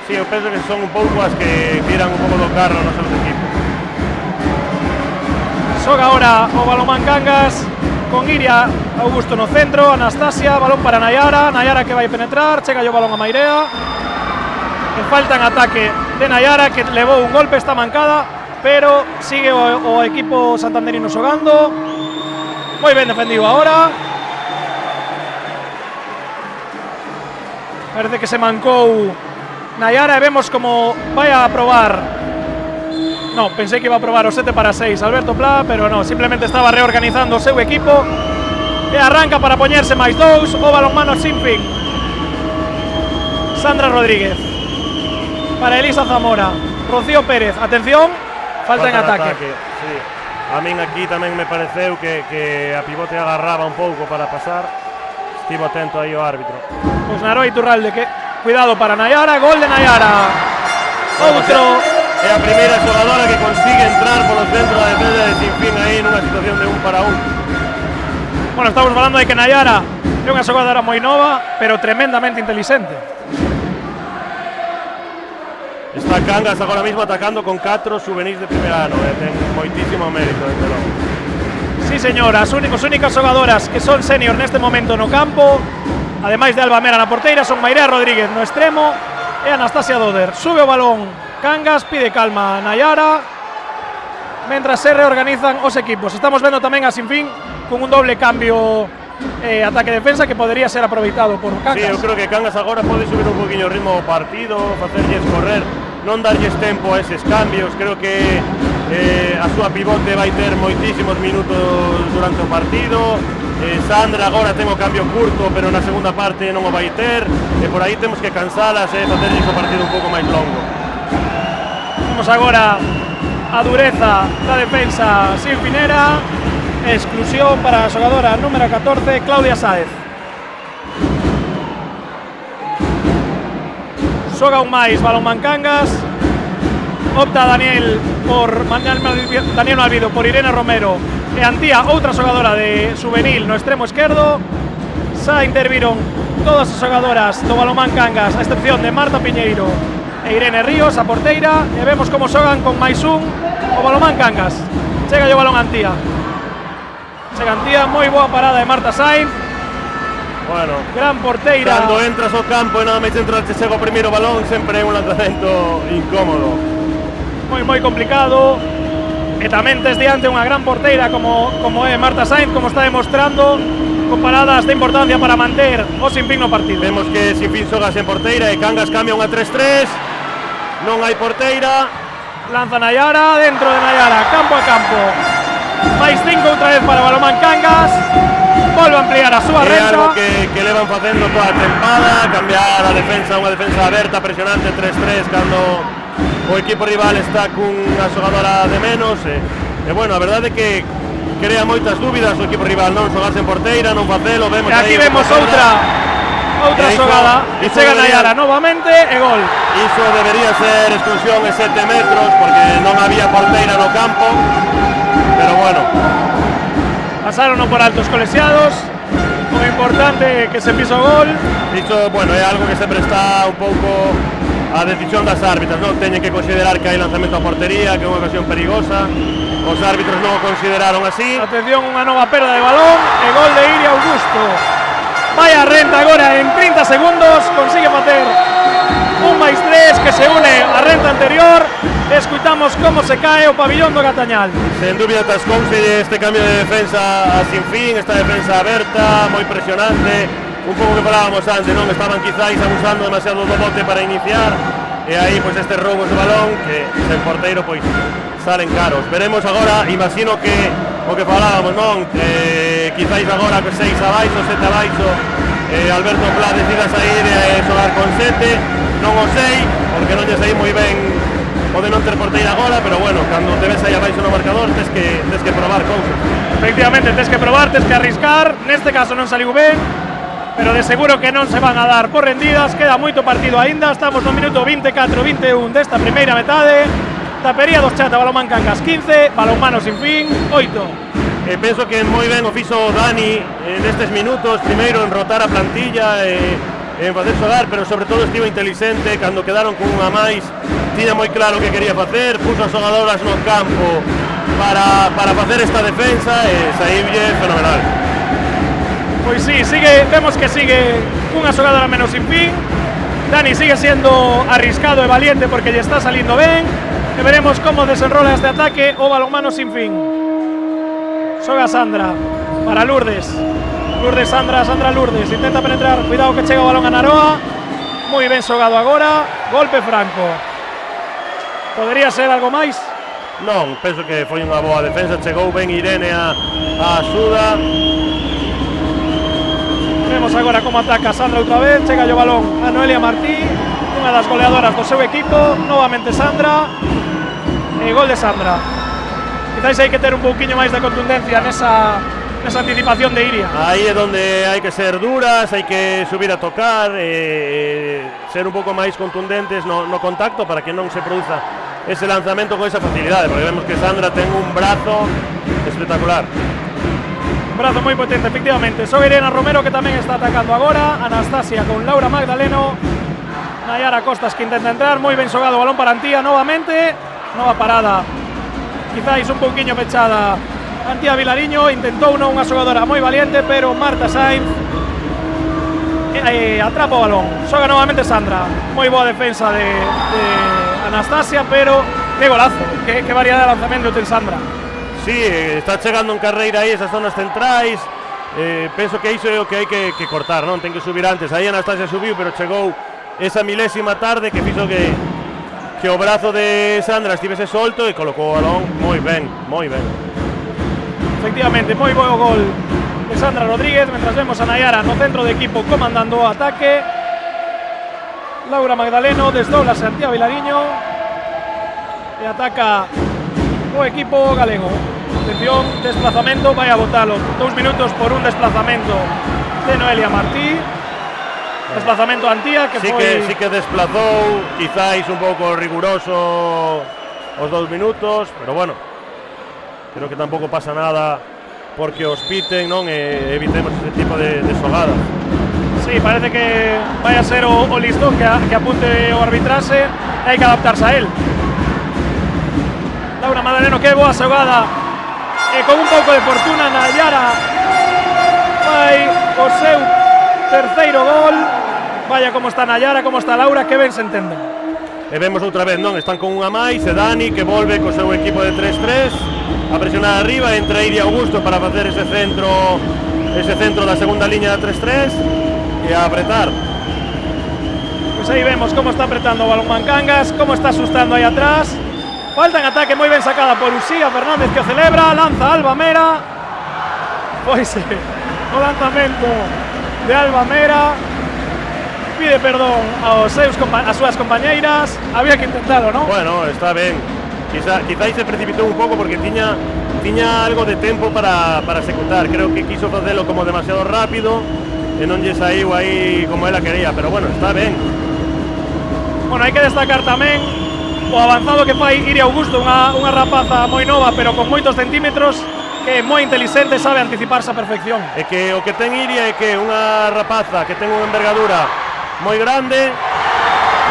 Sí, eu penso que son un pouco as que tiran un pouco do carro nos seus equipos. Xoga ahora o balonmán Cangas con Iria Augusto no centro, Anastasia, balón para Nayara, Nayara que vai penetrar, chega o balón a Mairea. E falta en ataque de Nayara que levou un golpe esta mancada, pero sigue o equipo santanderino xogando. Moi ben defendido ahora. Parece que se mancou Nayara e vemos como vai a probar. No, pensei que iba a probar o 7 para 6 Alberto Pla, pero no, simplemente estaba reorganizando o seu equipo. E arranca para poñerse máis 2 o balonmano Sinfín. Sandra Rodríguez para Elisa Zamora, Rocío Pérez, atención, falta en ataque. Sí. A min aquí tamén me pareceu que a pivote agarraba un pouco para pasar. Estivo atento aí o árbitro. Pois Naroi Turralde, que cuidado para Nayara, gol de Nayara. Outro. É a primeira xogadora que consigue entrar polo centro da defensa de Sinfín aí nunha situación de 1 para 1. Bueno, estamos falando de que Nayara é unha xogadora moi nova, pero tremendamente inteligente. Está Cangas agora mismo atacando con 4 juvenis de primer ano, ten moitísimo mérito, desde logo. Sí, señora, as únicas xogadoras que son senior neste momento no campo, ademais de Alba Mera na porteira, son Mairea Rodríguez no extremo e Anastasia Doder. Sube o balón Cangas, pide calma a Nayara, mentras se reorganizan os equipos. Estamos vendo tamén a Sinfín con un doble cambio ataque-defensa que podería ser aproveitado por Cangas. Sí, eu creo que Cangas agora pode subir un poquinho o ritmo do partido, facerlles correr, non darlles tempo a eses cambios. Creo que a súa pivote vai ter moitísimos minutos durante o partido. Sandra agora ten o cambio curto, pero na segunda parte non o vai ter, e por aí temos que cansalas e facerlles o partido un pouco máis longo. Vemos agora a dureza da defensa sinfinera. Exclusión para a xogadora número 14, Claudia Sáez. Xoga un máis balonmán Cangas. Opta Daniel Malvido por Irene Romero e Antía, outra xogadora de juvenil no extremo esquerdo. Xa interviron todas as xogadoras do balonmán Cangas, a excepción de Marta Piñeiro e Irene Ríos, a porteira, e vemos como xogan con máis un o balonmán Cangas. Chega o balón Antía. Chega Antía, moi boa parada de Marta Sainz. Bueno, gran porteira. Cando entras ao campo e nada máis entras che chega o primeiro balón, sempre é un lanzamento incómodo. Moi complicado. E tamén tes diante unha gran porteira como é Marta Sainz, como está demostrando, con paradas de importancia para manter o Sinfín no partido. Vemos que Sinfín xoga sen porteira e Cangas cambia unha 3-3. Non hai porteira. Lanza Nayara, dentro de Nayara, campo a campo. Mais 5 outra vez para o balonmán Cangas. Volve a ampliar a súa renta. É algo que levan facendo toda a tempada, cambiar a defensa, unha defensa aberta, presionante, 3-3, cando o equipo rival está cunha xogadora de menos. E bueno, a verdade é que crea moitas dúbidas o equipo rival, non xogar sen porteira, non facelo, vemos e aquí vemos outra xogada, e chega Nayara novamente e gol. Iso debería ser exclusión e 7 metros, porque non había porteira no campo, pero bueno. Pasaron por altos colexiados. O O importante é que se fixo o gol. Isto, bueno, é algo que sempre está un pouco a decisión das árbitras, non teñen que considerar que hai lanzamento a portería, que é unha ocasión perigosa. Os árbitros non o consideraron así. Atención, unha nova perda de balón e gol de Iria Augusto. Vaya renta agora en 30 segundos, consigue facer 1+3 que se une á renta anterior. Escuitamos como se cae o pabillón do Gatañal. Sen dúbida tascouse este cambio de defensa a sin fin, esta defensa aberta, moi presionante. Un pouco que falábamos antes, non? Estaban quizáis abusando demasiado do bote para iniciar. E aí, pois, estes roubos de balón que sen porteiro, pois, salen caros. Veremos agora, imagino que o que falábamos, non? Quizáis agora que 6 abaixo, 7 abaixo, Alberto Pla decida sair e xogar con 7, non o sei, porque non lle sei moi ben o de non ter porteira agora, pero bueno, cando te ves aí abaixo no marcador, tes que probar cousas. Efectivamente, tes que probar, tes que arriscar. Neste caso non saliu ben, pero de seguro que non se van a dar por rendidas. Queda moito partido aínda, estamos no minuto 24-21 desta primeira metade. Tapería dos Chata, Balonmán Cangas 15, Balonmano Sin Fin 8. Penso que moi ben o fixo Dani nestes minutos, primeiro en rotar a plantilla en facer xogar, pero sobre todo estivo inteligente cando quedaron con unha máis, tiña moi claro o que quería facer, puso as xogadoras no campo para facer esta defensa e saíulle fenomenal. Pois sí, vemos que sigue unha xogadora menos Sin Fin. Dani sigue siendo arriscado e valiente porque lle está saliendo ben. E veremos como desenrola este ataque o Balonmano Sin Fin. Xoga Sandra para Lourdes. Lourdes, Sandra Lourdes. Intenta penetrar, cuidado que chega o balón a Naroa. Moi ben xogado agora. Golpe franco. Podería ser algo máis? Non, penso que foi unha boa defensa. Chegou ben Irene a axuda. Vemos agora como ataca Sandra outra vez. Chega o balón a Noelia Martí, unha das goleadoras do seu equipo. Novamente Sandra. E gol de Sandra. Quizás hai que ter un pouquiño máis de contundencia nesa anticipación de Iria. Aí é onde hai que ser duras, hai que subir a tocar, ser un pouco máis contundentes no contacto para que non se produza ese lanzamento con esa facilidade, porque vemos que Sandra ten un brazo espectacular. Un brazo moi potente, efectivamente. Son Irene Romero que tamén está atacando agora. Anastasia con Laura Magdaleno. Nayara Costas que intenta entrar. Moi ben xogado, balón para Antía novamente. Nova parada, quizáis un pouquiño pechada. Antía Vilariño intentou unha xogadora moi valiente, pero Marta Sainz atrapa o balón. Xoga novamente Sandra. Moi boa defensa de Anastasia, pero que golazo, que variedade de lanzamento ten Sandra. Sí, está chegando en carreira aí esas zonas centrais. Penso que iso é o que hai que cortar, non? Ten que subir antes. Aí Anastasia subiu, pero chegou esa milésima tarde que fixo que o brazo de Sandra estivese solto e colocou o balón moi ben, moi ben. Efectivamente, moi bo gol de Sandra Rodríguez, mentras vemos a Nayara no centro de equipo comandando o ataque. Laura Magdaleno desdobla a Antía Vilariño e ataca o equipo galego. Atención, desplazamento, vai a botalo 2 minutos por un desplazamento de Noelia Martí. Desplazamento Antía que sí que desplazou, quizáis un pouco riguroso os 2 minutos, pero bueno, creo que tampouco pasa nada porque os piten, non? E evitemos ese tipo de xogadas. Sí, parece que vai a ser o listón que apunte o arbitrase e hai que adaptarse a él. Laura Magdaleno, que boa xogada e con un pouco de fortuna Nayara vai o seu terceiro gol. Vaya como está Nayara, como está Laura, que ben se entenden. E vemos outra vez, non? Están con unha máis, e Dani que volve co seu equipo de 3-3 a presionar arriba, entra Iria Augusto para facer ese centro da segunda liña da 3-3 e a apretar. Pois aí vemos como está apretando o Balonmán Cangas, como está asustando aí atrás. Falta en ataque moi ben sacada por Uxía Fernández que o celebra, lanza Alba Mera. Pois o lanzamento de Alba Mera. Pide perdón as súas compañeiras. Había que intentarlo, non? Bueno, está ben. Quizás se precipitou un pouco porque tiña algo de tempo para executar. Creo que quiso facelo como demasiado rápido e non lle saiu aí como ela quería, pero bueno, está ben. Bueno, hai que destacar tamén o avanzado que fai Iria Augusto, unha rapaza moi nova, pero con moitos centímetros. que é moi inteligente, sabe anticiparse a perfección. É que o que ten Iria é que unha rapaza que ten unha envergadura moi grande,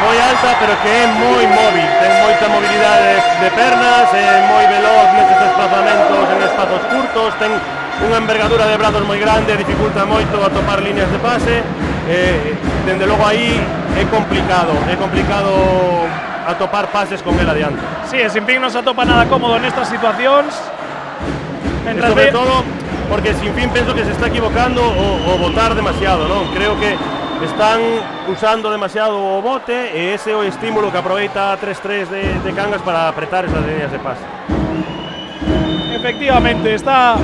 moi alta, pero que é moi móvil, ten moita mobilidade de pernas, é moi veloz neses desplazamentos en espazos curtos, ten unha envergadura de brazos moi grande, dificulta moito a topar líneas de pase, dende logo aí é complicado atopar pases con el adiante. Sí, sin fin non se atopa nada cómodo nestas situacións. E sobre todo porque sin fin penso que se está equivocando o botar demasiado, non? Creo que están usando demasiado o bote e ese é o estímulo que aproveita 3-3 de Cangas para apretar esas líneas de pase. Efectivamente, está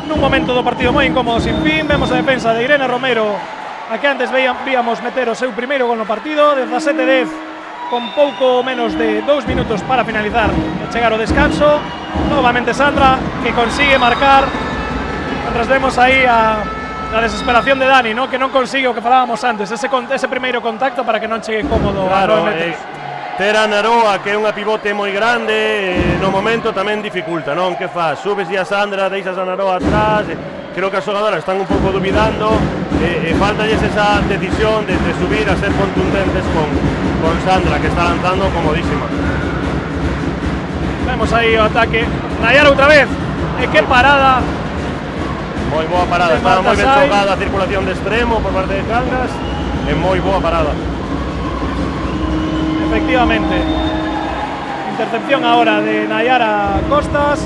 nun momento do partido moi incómodo sin fin. Vemos a defensa de Irene Romero, a que antes víamos meter o seu primeiro gol no partido, 17-10, con pouco menos de 2 minutos para finalizar e chegar ao descanso. Novamente Sandra, que consigue marcar. Mientras vemos aí a desesperación de Dani, ¿no? Que non consigue o que falábamos antes, ese primeiro contacto para que non chegue cómodo. Claro, ter a Naroa, que é unha pivote moi grande, no momento tamén dificulta, non? Que faz? Subes e a Sandra, deixas a Naroa atrás, creo que as xogadoras están un pouco dubidando, faltalles esa decisión de subir a ser contundentes con Sandra, que está lanzando comodísima. Vemos aí o ataque, Nayara outra vez, e que parada. Moi boa parada, estaba moi ben xogada a circulación de extremo por parte de Cangas, e moi boa parada. Efectivamente, intercepción ahora de Nayara Costas,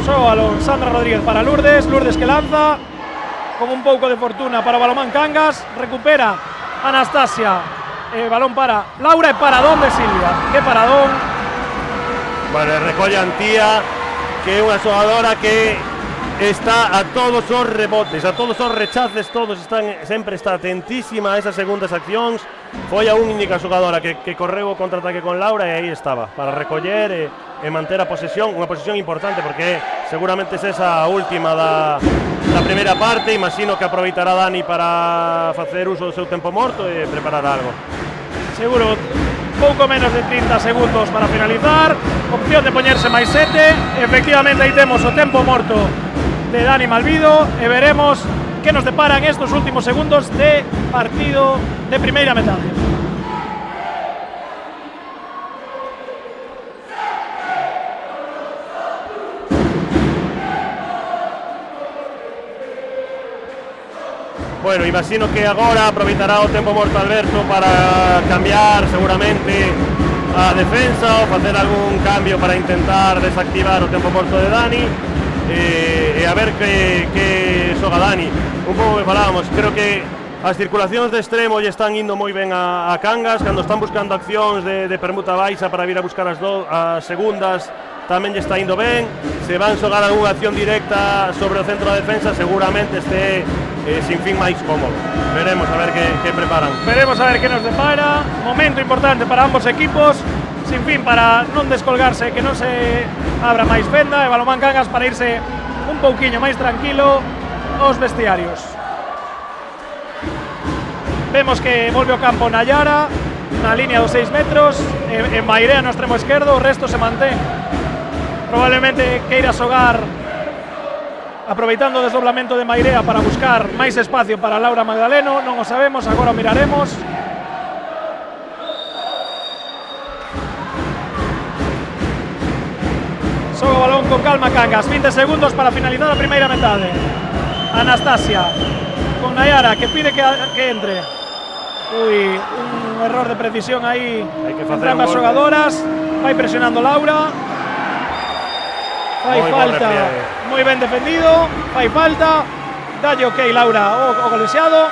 só balón Sandra Rodríguez para Lourdes, Lourdes que lanza con un pouco de fortuna para o Balomán Cangas, recupera Anastasia, balón para Laura e paradón de Silvia, que paradón. Bueno, recolle Antía, que é unha xogadora que está a todos os rebotes, a todos os rechaces, sempre está atentísima a esas segundas accións. Foi a única xogadora que correu o contraataque con Laura e aí estaba, para recoller e manter a posesión, unha posesión importante porque seguramente é esa a última da primeira parte. Imagino que aproveitará Dani para facer uso do seu tempo morto e preparar algo. Seguro, pouco menos de 30 segundos para finalizar, opción de poñerse máis 7, efectivamente aí temos o tempo morto de Dani Malvido e veremos que nos deparan estos últimos segundos de partido de primeira metade. Bueno, imagino que agora aproveitará o tempo morto Alberto para cambiar seguramente a defensa ou facer algún cambio para intentar desactivar o tempo morto de Dani e a ver que xoga Dani. Un pouco que falábamos, creo que as circulacións de extremo lle están indo moi ben a Cangas, cando están buscando accións de permuta baixa para vir a buscar as segundas, tamén lle está indo ben. Se van xogar algunha acción directa sobre o centro da defensa, seguramente este sin fin máis cómodo. Veremos a ver que preparan. Veremos a ver que nos depara. Momento importante para ambos equipos, sin fin para non descolgarse, que non se abra máis fenda, e Balomán Cangas para irse un pouquiño máis tranquilo aos vestiarios. Vemos que volve ao campo Nayara na línea dos 6 metros, en Mairea no extremo esquerdo, o resto se mantén. Probablemente queira xogar aproveitando o desdoblamento de Mairea para buscar máis espacio para Laura Magdaleno, non o sabemos, agora o miraremos. Xoga o balón con calma Cangas, 20 segundos para finalizar a primeira metade. Anastasia con Nayara, que pide que entre. Ui, un error de precisión aí entre ambas xogadoras. Vai presionando Laura. Fai falta, moi ben defendido. Fai falta, dalle ok Laura o colexiado.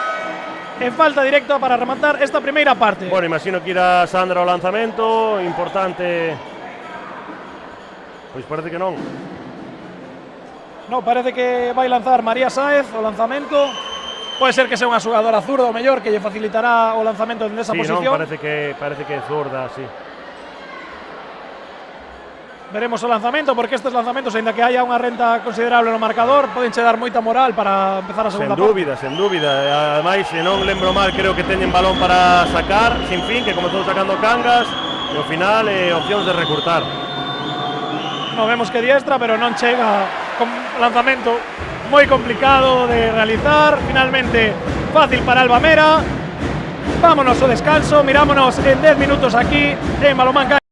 E falta directa para rematar esta primeira parte. Bueno, imagino que irá Sandra ao lanzamento, importante. Pois parece que non. No, parece que vai lanzar María Sáez o lanzamento. Pode ser que sea unha xogadora zurda ou mellor que lle facilitará o lanzamento en esa posición. Non, parece que é zurda, sí. Veremos o lanzamento, porque estes lanzamentos, aínda que haya unha renta considerable no marcador, poden che dar moita moral para empezar a segunda parte. Sen dúbida. Ademais, se non lembro mal, creo que teñen balón para sacar, sin fin, que comezou sacando Cangas, e ao final opcións de recurtar. No, vemos que diestra, pero non chega lanzamento moi complicado de realizar, finalmente fácil para Alba Mera. Vámonos ao descanso, mirámonos en 10 minutos aquí en Balonmán Cangas.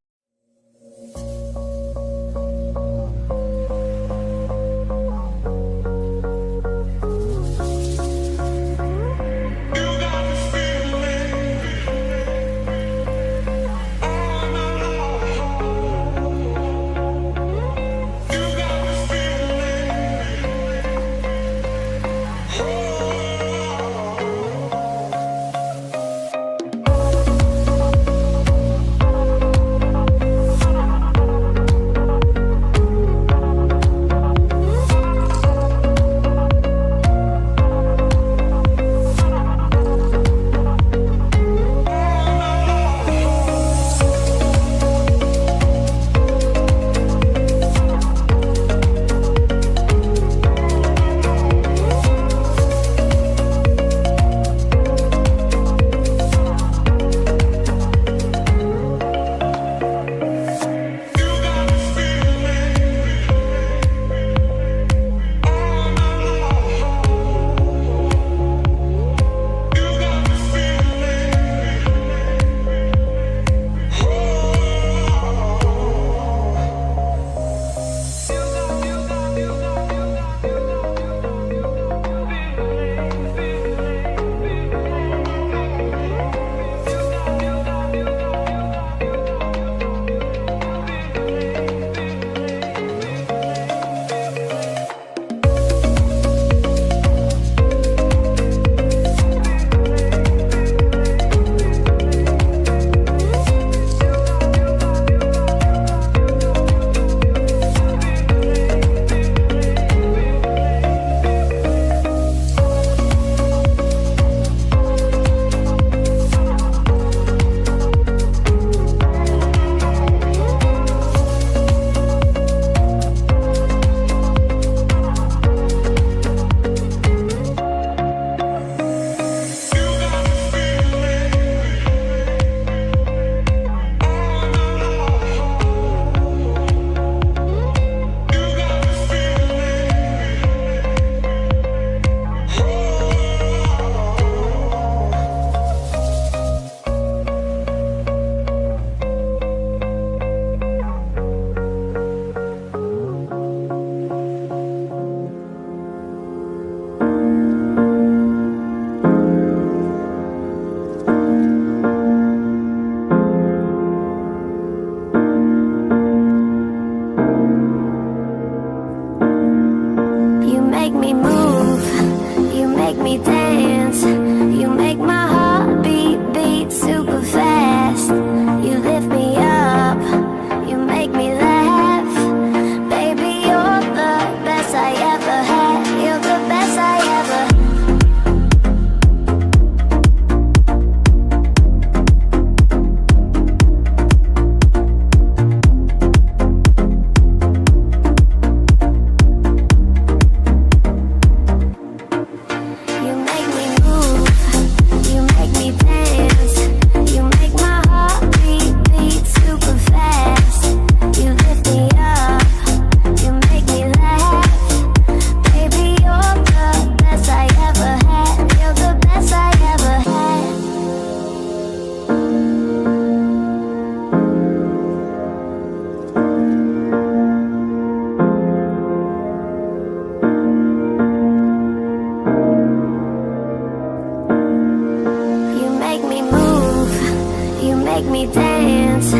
make me dance.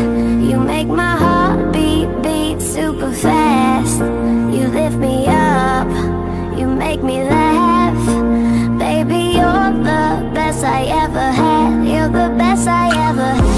You make my heart beat super fast. You lift me up, you make me laugh. Baby, you're the best I ever had. You're the best I ever had.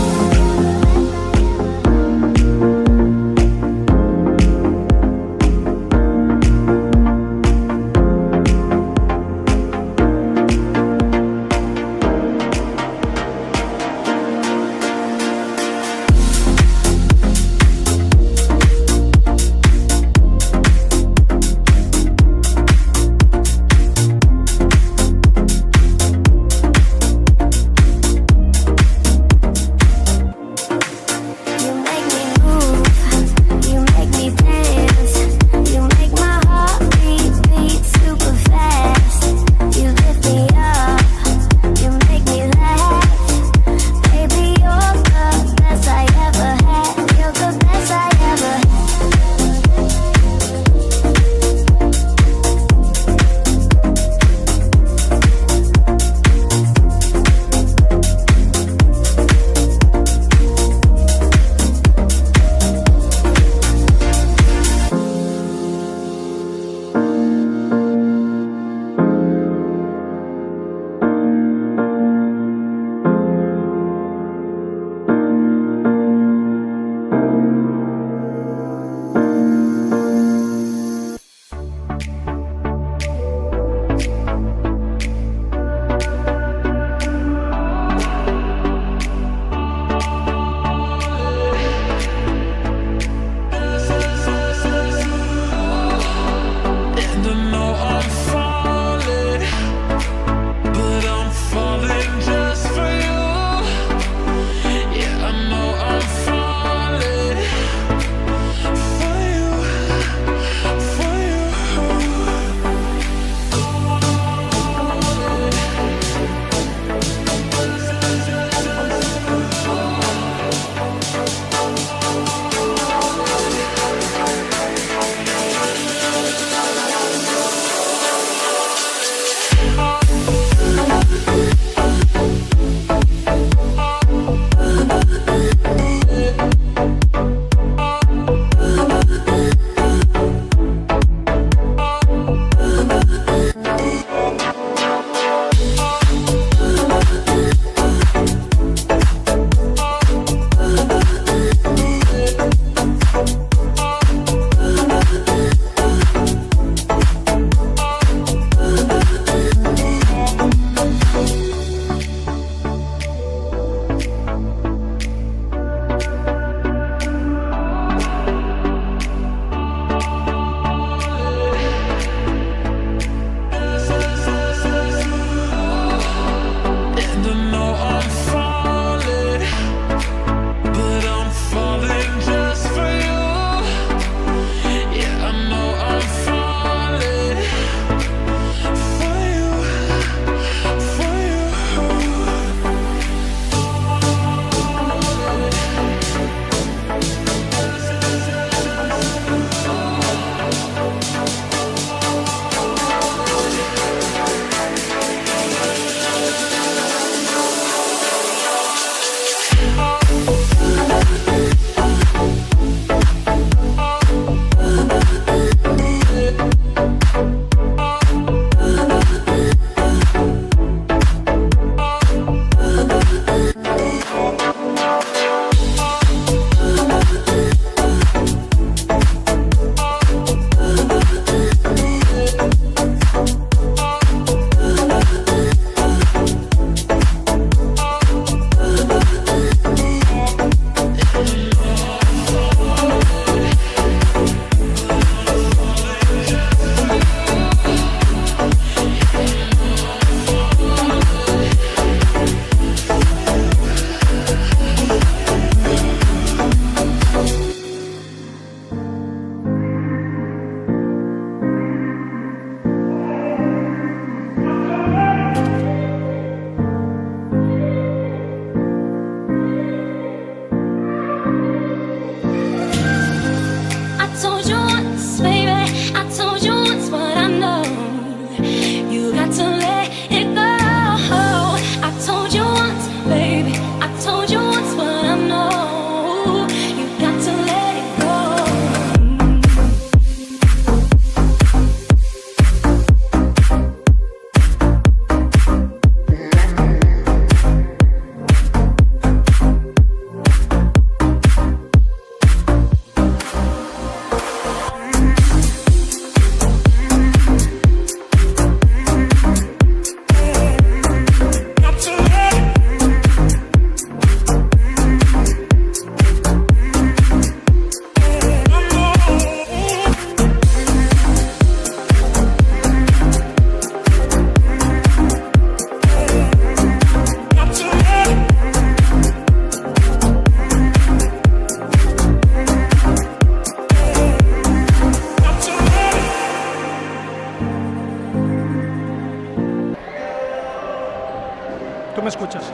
Tú me escuchas.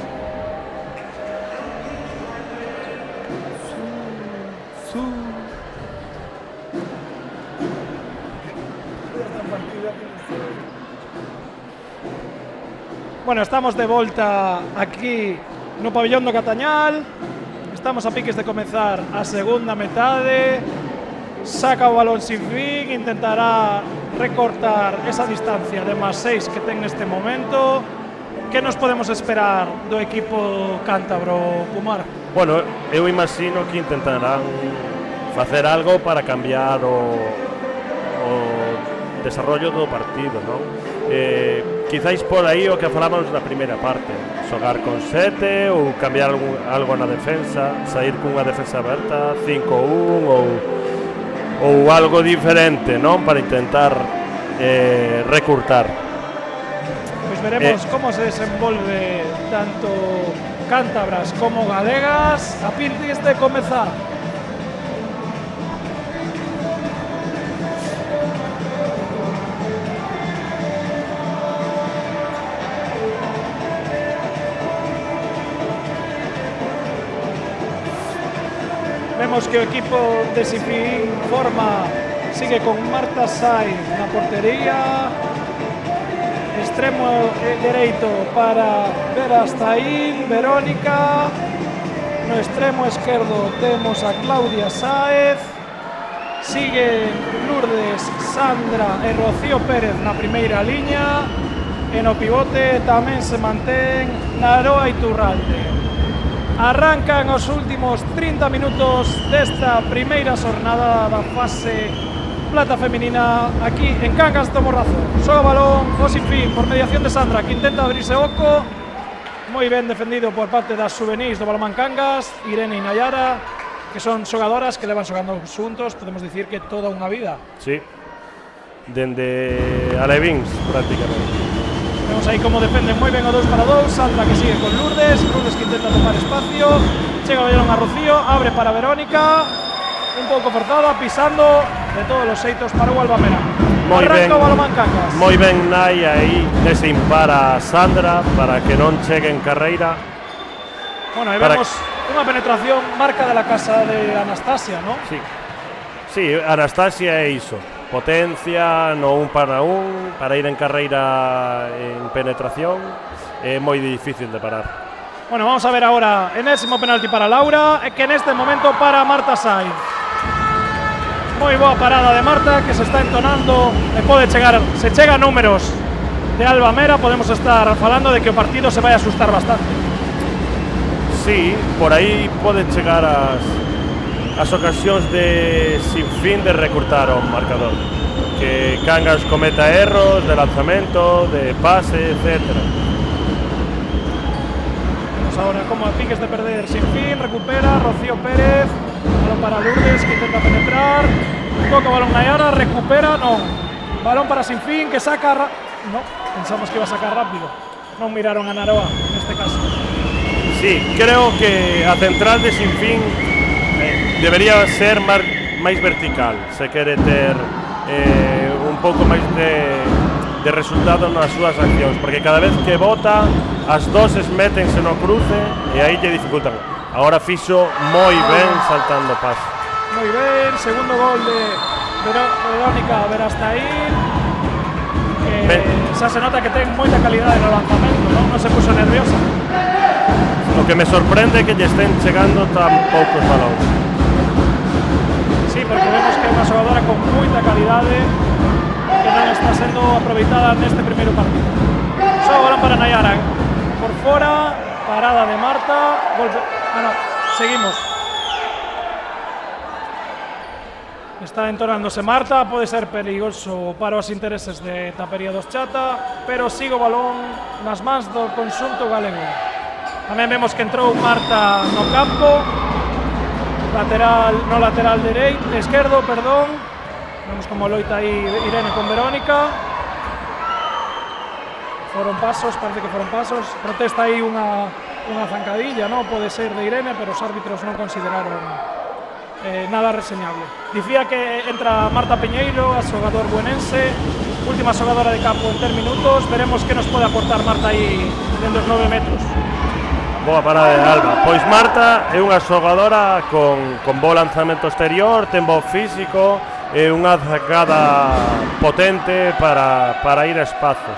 Bueno, estamos de volta aquí no pabellón do Catañal. Estamos a piques de comezar a segunda metade. Saca o balón Sinfín, intentará recortar esa distancia de +6 que ten neste momento. Que nos podemos esperar do equipo cántabro, Pumar? Bueno, eu imagino que intentarán facer algo para cambiar o desarrollo do partido, non? Quizáis por aí o que falamos na primeira parte, xogar con 7 ou cambiar algo na defensa, sair cunha defensa aberta, 5-1 ou algo diferente, non? Para intentar recurtar. Pois veremos como se desenvolve tanto cántabras como galegas a piques de comezar. Vemos que o equipo de Sinfín sigue con Marta Saiz na portería, extremo dereito para Verastaín, Verónica, no extremo esquerdo temos a Claudia Sáez, sigue Lourdes, Sandra e Rocío Pérez na primeira liña, e no pivote tamén se mantén Naroa Iturralde. Arrancan os últimos 30 minutos desta primeira xornada da fase plata feminina aquí en Cangas do Morrazo. Xoga o balón o Sinfín por mediación de Sandra, que intenta abrirse oco. Moi ben defendido por parte das juvenis do Balomán Cangas, Irene e Nayara, que son xogadoras que levan xogando xuntos, podemos dicir que toda unha vida. Sí, dende Alevins prácticamente. Vemos aí como defenden moi ben o 2-2, Sandra que sigue con Lourdes que intenta tomar espacio, chega o balón a Rocío, abre para Verónica, un pouco forzada, pisando de todos os xeitos para o Albamera. Arranca o Balomán Cangas. Moi ben Nai aí, nese impar a Sandra para que non chegue en carreira. Bueno, aí vemos unha penetración marca de la casa de Anastasia, ¿no? Sí, Anastasia é iso. Potencia no 1 para ir en carreira en penetración é moi difícil de parar. Bueno, vamos a ver ahora enésimo penalti para Laura, que en este momento para Marta Saiz. Moi boa parada de Marta, que se está entonando, pode chegar, se chega a números de Albamera, podemos estar falando de que o partido se vai a asustar bastante. Sí, por aí pode chegar as ocasións de Sinfín de recurtar o marcador, que Cangas cometa erros de lanzamento, de pase, etc. Vemos ahora como a piques de perder Sinfín, recupera Rocío Pérez, balón para Lourdes que intenta penetrar, toca balón Nayara, recupera, non, balón para Sinfín que saca, no, pensamos que iba a sacar rápido, non miraron a Naroa neste caso. Sí, creo que a central de Sinfín debería ser máis vertical, se quere ter un pouco máis de resultado nas súas accións, porque cada vez que bota as doses métense no cruce e aí lle dificultan. Agora fixo moi ben saltando paso. Moi ben, segundo gol de Verónica Verastaín, que xa se nota que ten moita calidade no lanzamento, non se puso nerviosa. O que me sorprende é que lle estén chegando tan poucos balóns. Sí, porque vemos que é unha xogadora con moita calidade que non está sendo aproveitada neste primeiro partido. Xoga o balón para Nayara por fora, parada de Marta, golpe. No, seguimos. Está entonándose Marta, pode ser perigoso para os intereses de Tapería dos Chata, pero sigue o balón nas mans do conxunto galego. Tamén vemos que entrou Marta no campo, lateral esquerdo, perdón. Vemos como loita aí Irene con Verónica. Foron pasos, parece que foron pasos. Protesta aí unha zancadilla, non? Pode ser de Irene, pero os árbitros non consideraron nada reseñable. Dicía que entra Marta Piñeiro, a xogador buenense, última xogadora de campo en 10 minutos. Veremos que nos pode aportar Marta aí dentro dos 9 metros. Boa parada de Alba. Pois Marta é unha xogadora con bo lanzamento exterior, ten bo físico e unha sacada potente para ir a espazos.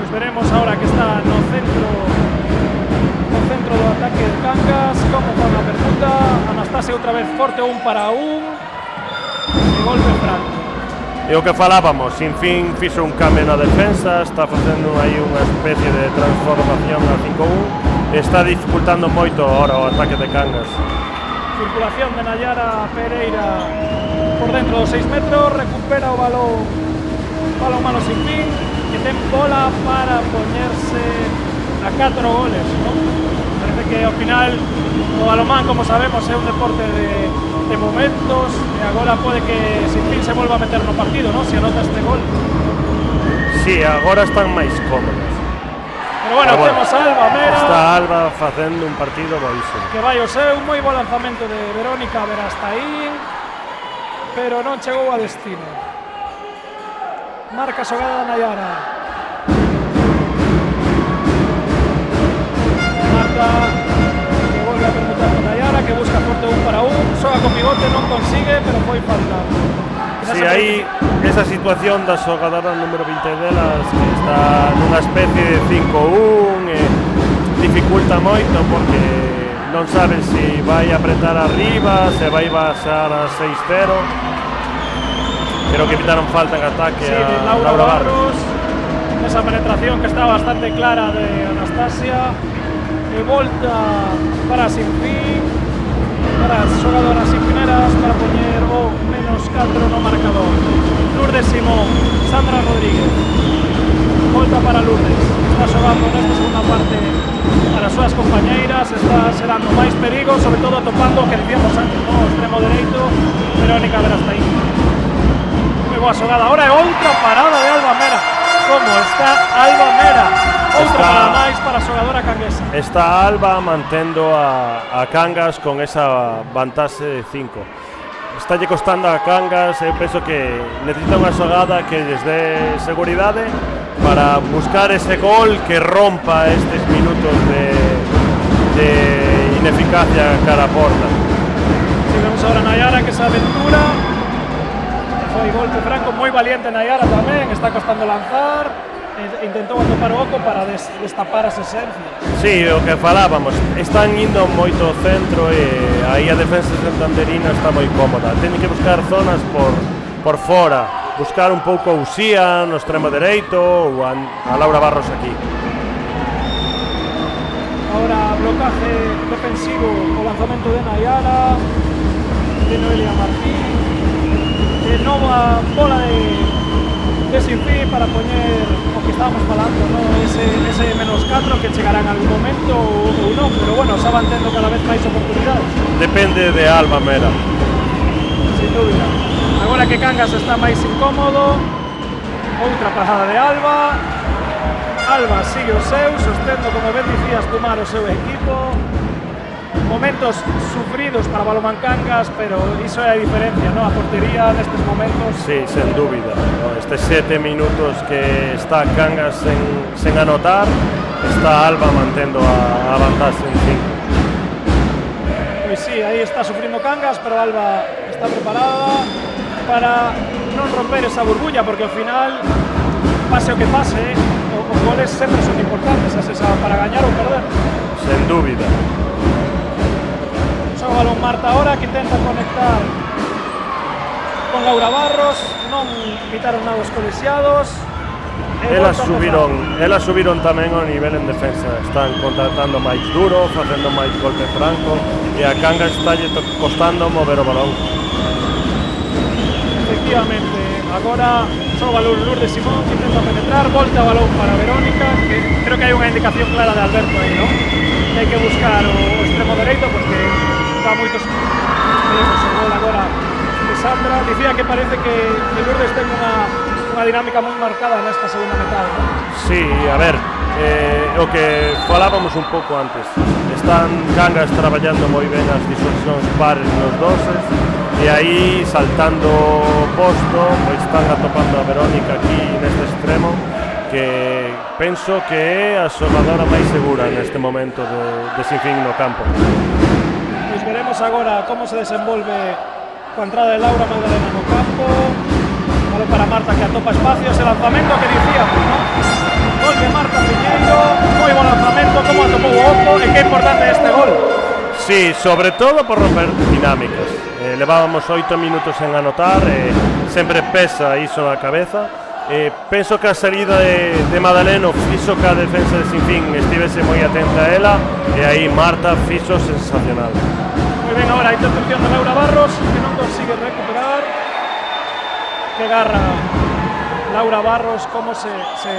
Pois veremos ahora que está no centro do ataque de Cangas, como con a permuta. Anastasia outra vez forte, 1 para 1 e golpe franco. E o que falábamos, sin fin fixo un cambio na defensa, está facendo aí unha especie de transformación a 5-1 e está dificultando moito ahora o ataque de Cangas. Circulación de Nayara Pereira por dentro dos 6 metros, recupera o balón malo sin fin, que ten bola para poñerse a 4 goles, ¿no? Parece que ao final o balonmán, como sabemos, é un deporte de momentos e agora pode que sin fin se volva a meter no partido, ¿no? Se anota este gol. Sí, agora están máis cómodos. Pero bueno, temos a Alba Mera. Está Alba facendo un partido boísimo. Que vai o seu, moi bo lanzamento de Verónica Verastaín, pero non chegou a destino. Marca xogada Nayara. Marta que volve a permutar con Nayara, que busca forte 1 para 1, xoga con pivote, non consigue, pero foi falta. Si aí esa situación da xogadora número 20 delas, que está nunha especie de 5-1 e dificulta moito porque non sabe se vai apretar arriba, se vai baixar a 6-0. Pero que pitaron falta en ataque a Laura Barros. Esa penetración que está bastante clara de Anastasia. E volta para sin fin, para as xogadoras sinfineras, para poñer o -4 no marcador. Lourdes Simón, Sandra Rodríguez. Volta para Lourdes. Está xogando nesta segunda parte para as súas compañeiras. Está xerando máis perigo, sobre todo topando o que dicíamos antes, no? O extremo dereito, Verónica Verastaín. Moi boa xogada. Ahora é outra parada de Alba Mera. Como está Alba Mera? Outra parada máis para a xogadora canguesa. Está Alba mantendo a Cangas con esa vantaxe de 5. Está lle costando a Cangas, eu penso que necesita unha xogada que lles dé seguridade para buscar ese gol que rompa estes minutos de ineficacia cara a porta. Si vemos ahora Nayara que se aventura. Foi golpe franco, moi valiente Nayara tamén, está costando lanzar. Intentou atopar o oco para destapar as esencias. Sí, o que falábamos, están indo moito ao centro e aí a defensa santanderina está moi cómoda. Teñen que buscar zonas por fora, buscar un pouco a Uxía no extremo dereito ou a Laura Barros aquí. Ahora blocaje defensivo, o lanzamento de Nayara, de Noelia Martín, de nova bola de Sinfín para poñer o que estábamos falando, ¿no? ese -4 que chegará en algún momento ou non, pero bueno, xa van tendo cada vez máis oportunidades. Depende de Alba Mera. Sin dúbida. Agora que Cangas está máis incómodo, outra parada de Alba. Alba sigue o seu, sostendo, como ben dicías, Pumar o seu equipo. Momentos sufridos para Balonmán Cangas, pero iso é a diferencia, ¿no? A portería nestes momentos. Sí, sen dúbida, ¿no? Estes 7 minutos que está Cangas sen anotar, está Alba mantendo a vantaxe en 5. Pois sí, aí está sufrindo Cangas, pero Alba está preparada para non romper esa burbulla, porque ao final, pase o que pase, os goles sempre son importantes, para gañar ou perder. Sen dúbida. O balón Marta ahora que intenta conectar con Laura Barros, non quitaron nada os colexiados. Elas subiron tamén ao nivel en defensa, están contratando máis duro, facendo máis golpe franco e a Cangas está costando mover o balón. Efectivamente, agora só o balón Lourdes Simón que intenta penetrar, volta o balón para Verónica, que creo que hai unha indicación clara de Alberto aí, ¿no? Que hai que buscar o extremo dereito porque dá moitos veremos o gol agora de Sandra. Dicía que parece que Lourdes ten unha dinámica moi marcada nesta segunda metade, ¿no? Sí, a ver, o que falábamos un pouco antes, están Cangas traballando moi ben as disolucións pares nos doses e aí saltando posto pois están atopando a Verónica aquí neste extremo, que penso que é a xogadora máis segura neste momento de Sinfín no campo. Pois veremos agora como se desenvolve coa entrada de Laura Magdalena no campo. Vale para Marta, que atopa espacios, el lanzamento que dicíamos, ¿no? Gol de Marta Piñeiro, moi bon lanzamento, como atopou o Oco, e que importante este gol. Sí, sobre todo por romper dinámicas. Levábamos 8 minutos en anotar, sempre pesa iso na cabeza. Penso que a salida de Madaleno fixo que a defensa de Sinfín estivese moi atenta a ela, e aí Marta fixo sensacional. Moi ben, agora a intercepción de Laura Barros, que non consigue recuperar. Que garra Laura Barros, como se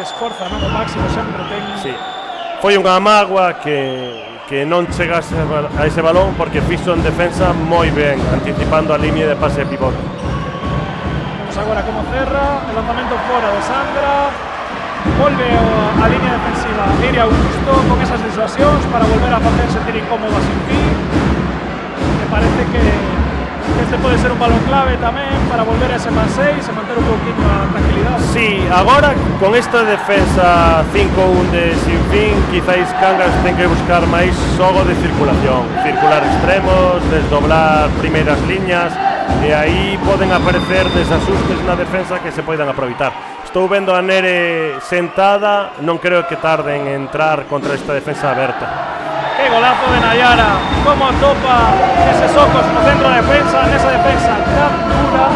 esforza, non? O máximo sempre ten. Sí. Foi unha mágoa que non chegase a ese balón, porque fixo en defensa moi ben, anticipando a línea de pase de pivote. Vemos agora como cerra, el lanzamento fora de Sandra. Volve a línea defensiva Iria Augusto con esas disuasións para volver a facer sentir incómodo a Sinfín. Me parece que este pode ser un balón clave tamén para volver a ese más 6 e manter un pouquinho a tranquilidade. Sí, agora con esta defensa 5-1 de Sinfín, quizáis Cangas ten que buscar máis xogo de circulación, circular extremos, desdoblar primeiras liñas, e aí poden aparecer desaxustes na defensa que se poidan aproveitar. Estou vendo a Nere sentada, non creo que tarden en entrar contra esta defensa aberta. Que golazo de Nayara, como topa eses Ocos no centro da defensa, nesa defensa tan dura,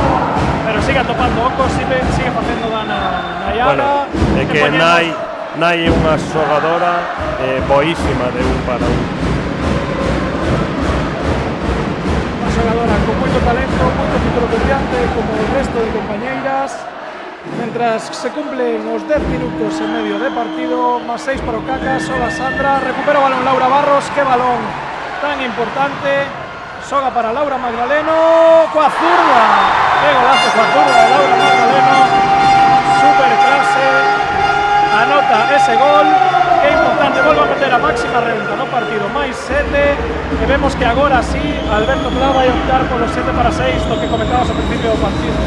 pero sigue atopando Ocos, sigue facendo dano a Nayara. Bueno, é que Nai é unha xogadora boísima de un para un. Unha xogadora con moito talento, moito futuro por diante, como o resto de compañeiras. Mientras se cumplen os 10 minutos e medio de partido, más 6 para o Cangas, sola Sandra, recupera o balón Laura Barros, que balón tan importante, soga para Laura Magdaleno, coa zurda, que golazo coa zurda de Laura Magdaleno, super clase, anota ese gol, que importante, volve a meter a máxima renta no partido, máis 7, e vemos que agora sí, Alberto Pla vai optar por los 7 para 6, lo que comentabas ao principio do partido.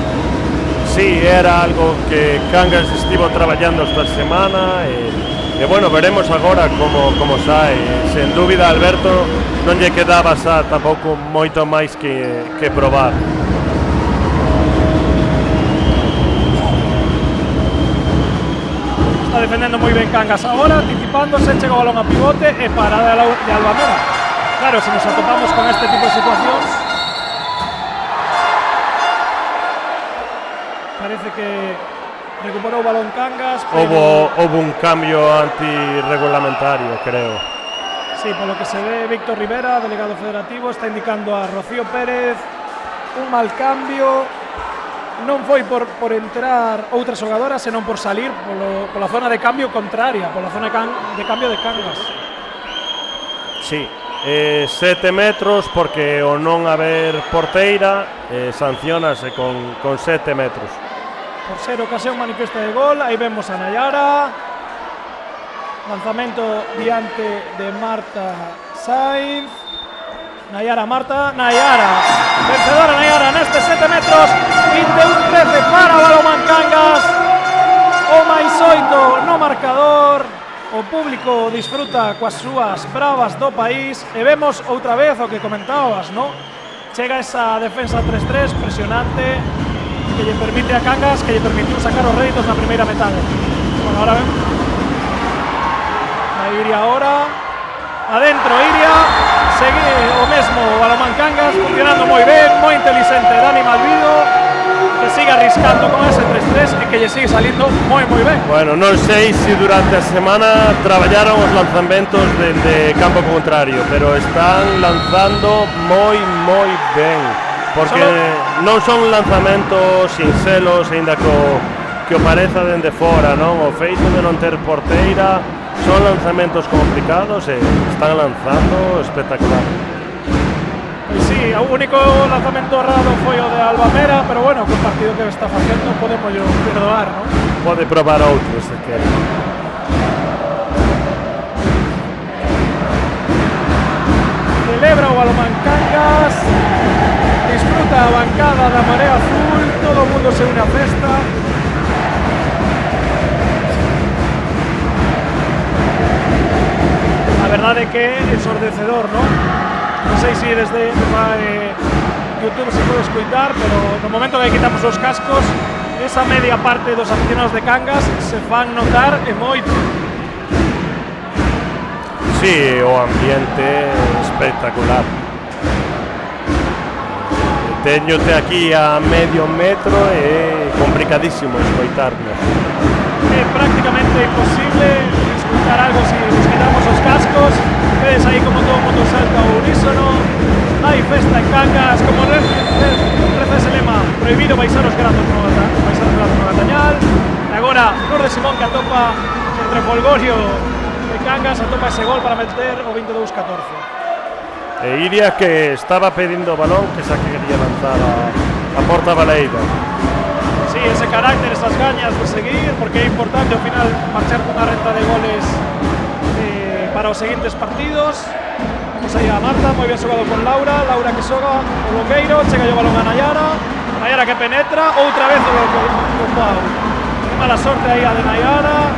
Sí, era algo que Cangas estivo traballando esta semana e bueno, veremos agora como sai. Sen dúbida, Alberto non lle quedaba xa tampouco moito máis que probar. Está defendendo moi ben Cangas agora, anticipándose, chega o balón a pivote e parada de Albamera. Claro, se nos atopamos con este tipo de situacións, parece que recuperou o balón Cangas, pero Houve un cambio antirregulamentario, creo. sí, polo que se ve, Víctor Rivera, delegado federativo, está indicando a Rocío Pérez un mal cambio. Non foi por entrar outra xogadora, senón por salir pola zona de cambio contraria, pola zona de cambio de Cangas. Sí, 7 metros, porque o non haber porteira sancionase con 7 metros. Por ser ocasión manifiesta de gol, aí vemos a Nayara, lanzamento diante de Marta Sainz, Nayara, vencedora Nayara neste 7 metros, 21-13 para Balomán Cangas, o máis 8 no marcador, o público disfruta coas súas bravas do país, e vemos outra vez o que comentabas, ¿no? Chega esa defensa 3-3 presionante, que lle permite a Cangas, que lle permitiu sacar os réditos na primeira metade. Bueno, ahora ven a Iria ahora, adentro Iria, segue o mesmo Balomán Cangas, funcionando moi ben, moi inteligente Dani Malvido, que sigue arriscando con ese 3-3 e que lle sigue salindo moi ben. Bueno, non sei se durante a semana traballaron os lanzamentos de campo contrario, pero están lanzando moi ben. Porque non son lanzamentos sinxelos, aínda que o pareza dende fora, non? O feito de non ter porteira son lanzamentos complicados e están lanzando espectacular. Pois sí, o único lanzamento errado foi o de Albamera, pero bueno, co partido que está facendo podemos perdoar, non? Pode probar outro, se quere. Celebra o Balomán Cangas, disfruta o bancada da Marea Azul, todo o mundo se une á festa. A verdade é que é ensordecedor, non? Non sei se desde YouTube se pode escoitar, pero no momento que quitamos os cascos, esa media parte dos aficionados de Cangas se fan notar e moito. Sí, o ambiente espectacular. Teñote aquí a medio metro e complicadísimo escoitarnos. É prácticamente imposible escuchar algo se nos quitamos os cascos. Vedes aí como todo o mundo salta ao unísono. Hai festa en Cangas, como reza ese lema, prohibido baixar os grazos no Gatañal. E agora Lourdes Simón que atopa entre Folgorio e Cangas, atopa ese gol para meter o 22-14. E Iria que estaba pedindo o balón, que xa que quería lanzar a porta baleira. Sí, ese carácter, esas gañas de seguir, porque é importante ao final marchar cunha renta de goles para os seguintes partidos. Vamos aí a Marta, moi ben xogado con Laura, Laura que xoga o Longueiro, chega o balón a Nayara, Nayara que penetra, outra vez o Pau. Que mala sorte aí a de Nayara,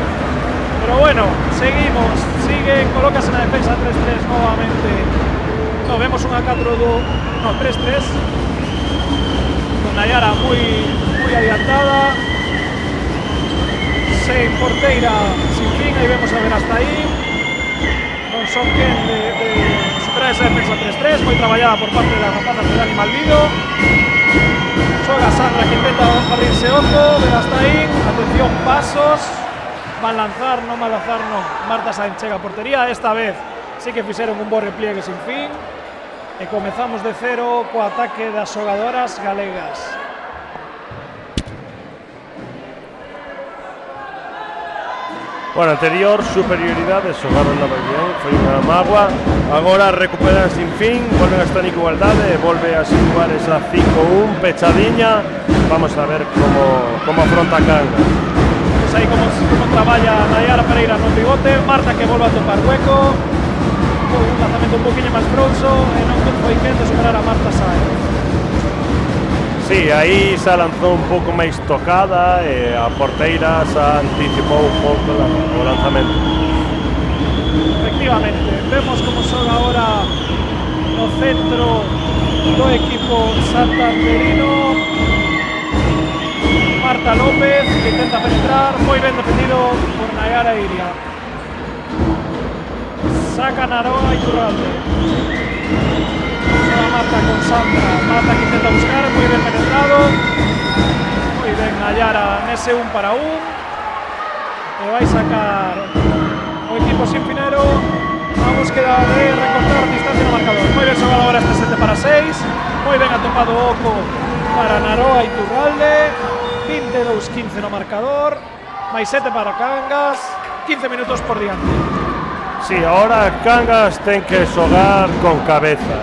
pero bueno, seguimos, siguen, colócase na defensa 3-3 novamente. No, vemos unha 3-3 con Nayara moi adiantada, sen porteira sin fin, aí vemos a ver hasta aí non son quen de superar esa defensa 3-3, moi traballada por parte das rapazas de Dani Malvido. Xoga Sandra que intenta abrirse oco, ver hasta aí, atención, pasos, van lanzar, non van lanzar, non. Marta Sainz chega a portería, esta vez sí que fixeron un bo repliegue sin fin. E comezamos de cero co ataque das xogadoras galegas. Bueno, anterior superioridade, xogaron moi ben, foi unha mágoa. Agora recuperan sin fin, volven a estar en igualdade e volve a situar esa 5-1 pechadiña. Vamos a ver como afronta Cangas. Pues aí como traballa Nayara Pereira no pivote, Marta que volve a topar hueco. Un lanzamento un poquinho máis frouxo e non foi quen de superar a Marta Sainz. Sí, aí xa lanzou un pouco máis tocada e a porteira xa anticipou un pouco o lanzamento. Efectivamente, vemos como xoga agora no centro do equipo santanderino. Marta López que intenta penetrar, moi ben defendido por Nayara Iria. Saca Naroa Iturralde. Será Marta con Sandra. Marta que intenta buscar, moi ben penetrado. Moi ben Nayara nese 1-1. E vai sacar o equipo sinfinero a búsqueda de recortar distancia no marcador. Moi ben xogado agora este 7-6. Moi ben atopado oco para Naroa Iturralde. 22-15 no marcador. Mais 7 para Cangas. 15 minutos por diante. Sí, ahora Cangas ten que xogar con cabeza,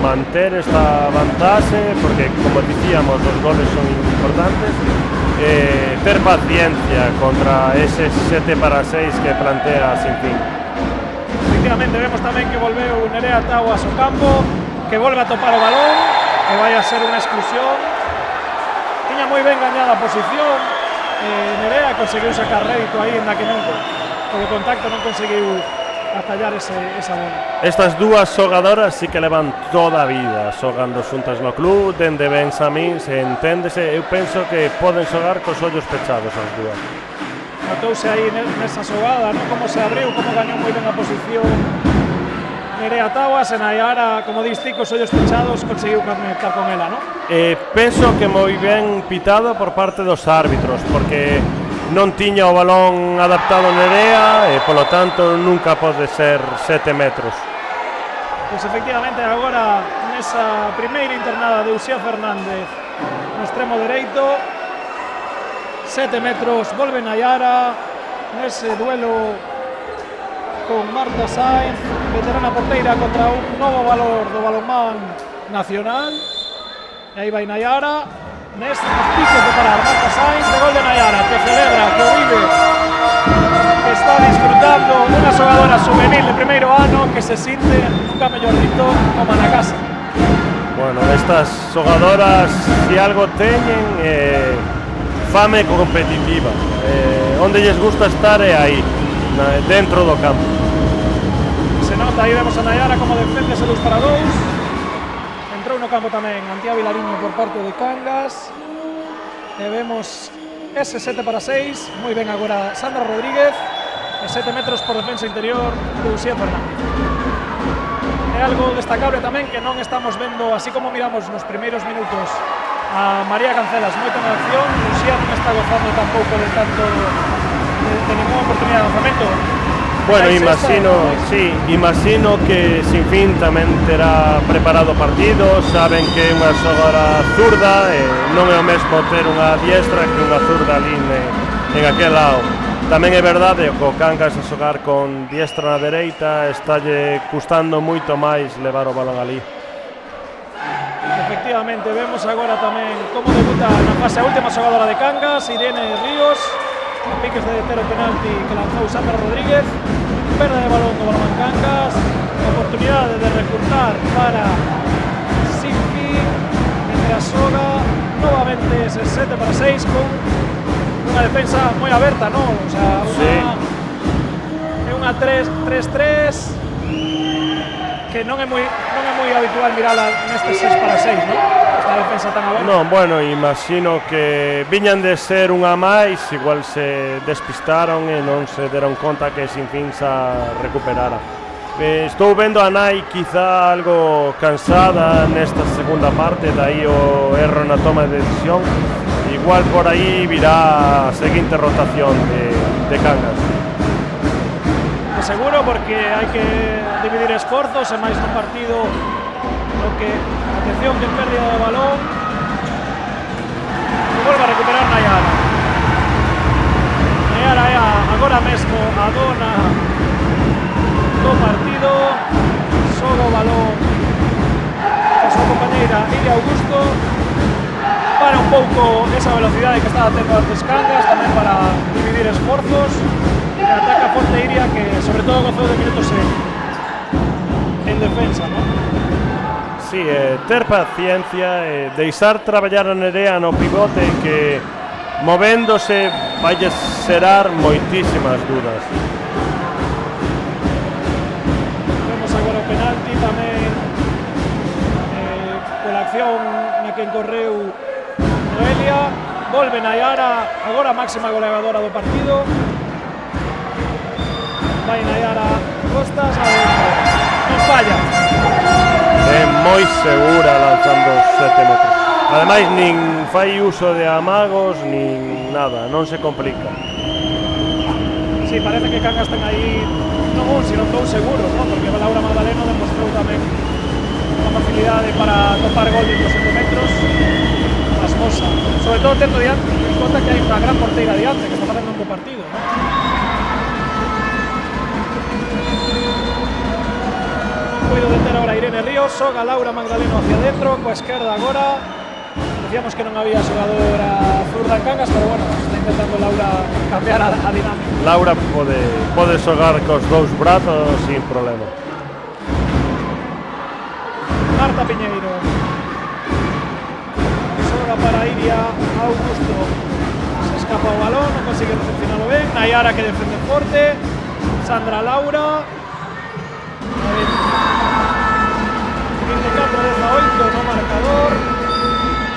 manter esta vantaxe, porque como dicíamos, os goles son importantes, ter paciencia contra ese 7-6 que plantea sin fin. Efectivamente, vemos tamén que volveu Nerea Tauas ao campo, que volve a topar o balón, que vai a ser unha exclusión. Tiña moi ben gañada a posición, Nerea conseguiu sacar rédito aí en la que non, polo contacto non conseguiu atallar esa bola. Estas dúas xogadoras sí que levan toda a vida xogando xuntas no club, dende ben Samín, se enténdese, eu penso que poden xogar cos ollos pechados as dúas. Notouse aí nesa xogada, non? Como se abriu, como gañou moi ben a posición Nerea Tauas, e Nayara, como dis ti, cos ollos pechados conseguiu conectar con ela, non? Penso que moi ben pitado por parte dos árbitros, porque non tiña o balón adaptado Nerea e polo tanto nunca pode ser 7 metros. Pois efectivamente agora nesa primeira internada de Uxía Fernández no extremo dereito, 7 metros, volve Nayara nese duelo con Marta Sainz, veterana porteira contra un novo valor do balonmán nacional. E aí vai Nayara neste pico de parar Marta Sainz, de gol de Nayara, que celebra, que vive, que está disfrutando unha xogadora juvenil de primeiro ano, que se sinte, nunca mellor dito, como na casa. Bueno, estas xogadoras, si algo teñen, fame competitiva. Onde lles gusta estar é aí, dentro do campo. Se nota, aí vemos a Nayara como defende ese 2-2. Entrou no campo tamén Antía Vilariño por parte de Cangas. E vemos ese 7-6, moi ben agora Sandra Rodríguez. E 7 metros por defensa interior de Uxía Fernández. É algo destacable tamén que non estamos vendo, así como miramos nos primeiros minutos a María Cancelas moito en acción, Uxía non está gozando tampouco de tanto de ninguna oportunidade de lanzamento. Bueno, imagino que Sinfín tamén terá preparado partido, saben que é unha xogadora zurda, non é o mesmo ter unha diestra que unha zurda ali en aquel lado. Tamén é verdade que o Cangas a xogar con diestra na dereita estalle custando moito máis levar o balón ali. Efectivamente, vemos agora tamén como debuta na fase a última xogadora de Cangas, Irene Ríos, a piques de ter o penalti que lanzou Sandra Rodríguez, perda de balón do Balón Cangas, oportunidade de recurtar para Sinfín, entre a xoga, novamente ese 7-6 con unha defensa moi aberta, non? O sea, é unha 3-3 que non é moi habitual mirala nestes 6-6, non? Esta defensa tan aberta. Non, bueno, imagino que viñan de ser unha máis, igual se despistaron e non se deron conta que Sinfín xa recuperara. Estou vendo a Nai quizá algo cansada nesta segunda parte, dai o erro na toma de decisión. Igual por aí virá a seguinte rotación de Cangas. Seguro, porque hai que dividir esforzos e máis nun partido no que, atención, que pérdida de balón e volve a recuperar Nayara. Nayara é agora mesmo a dona do partido, xoga o balón a súa compañeira Iria Augusto para un pouco esa velocidade que estaba tendo antes Cangas, tamén para dividir esforzos. E ataca forte Iria, que sobre todo gozou de minutos en defensa, non? Sí, ter paciencia, deixar traballar a Nerea no pivote que movéndose vai xerar moitísimas dudas. Vemos agora o penalti tamén pola acción na que encorreu Noelia. Volve Nayara, agora a máxima goleadora do partido. Vai Nayara Costas adentro, non falla. É moi segura lanzando 7 metros. Ademais, nin fai uso de amagos, nin nada, non se complica. Sí, parece que Cangas ten aí non un, sino dous seguros, non? Porque Laura Magdaleno demostrou tamén unha facilidade para topar gol de 7 metros. Pasmosa, sobre todo tendo diante en conta que hai unha gran porteira diante que está facendo un bo partido, non? Puido deter agora Irene Ríos, xoga Laura Magdaleno hacia dentro, coa esquerda agora. Decíamos que non había xogadora zurda en Cangas, pero bueno, está intentando Laura cambiar a dinámica. Laura pode xogar cos dous brazos sin problema. Marta Piñeiro. Xoga para Iria Augusto. Se escapa o balón, non consigue recepcionarlo ben. Nayara que defende forte. Sandra Laura. 24-18 no marcador.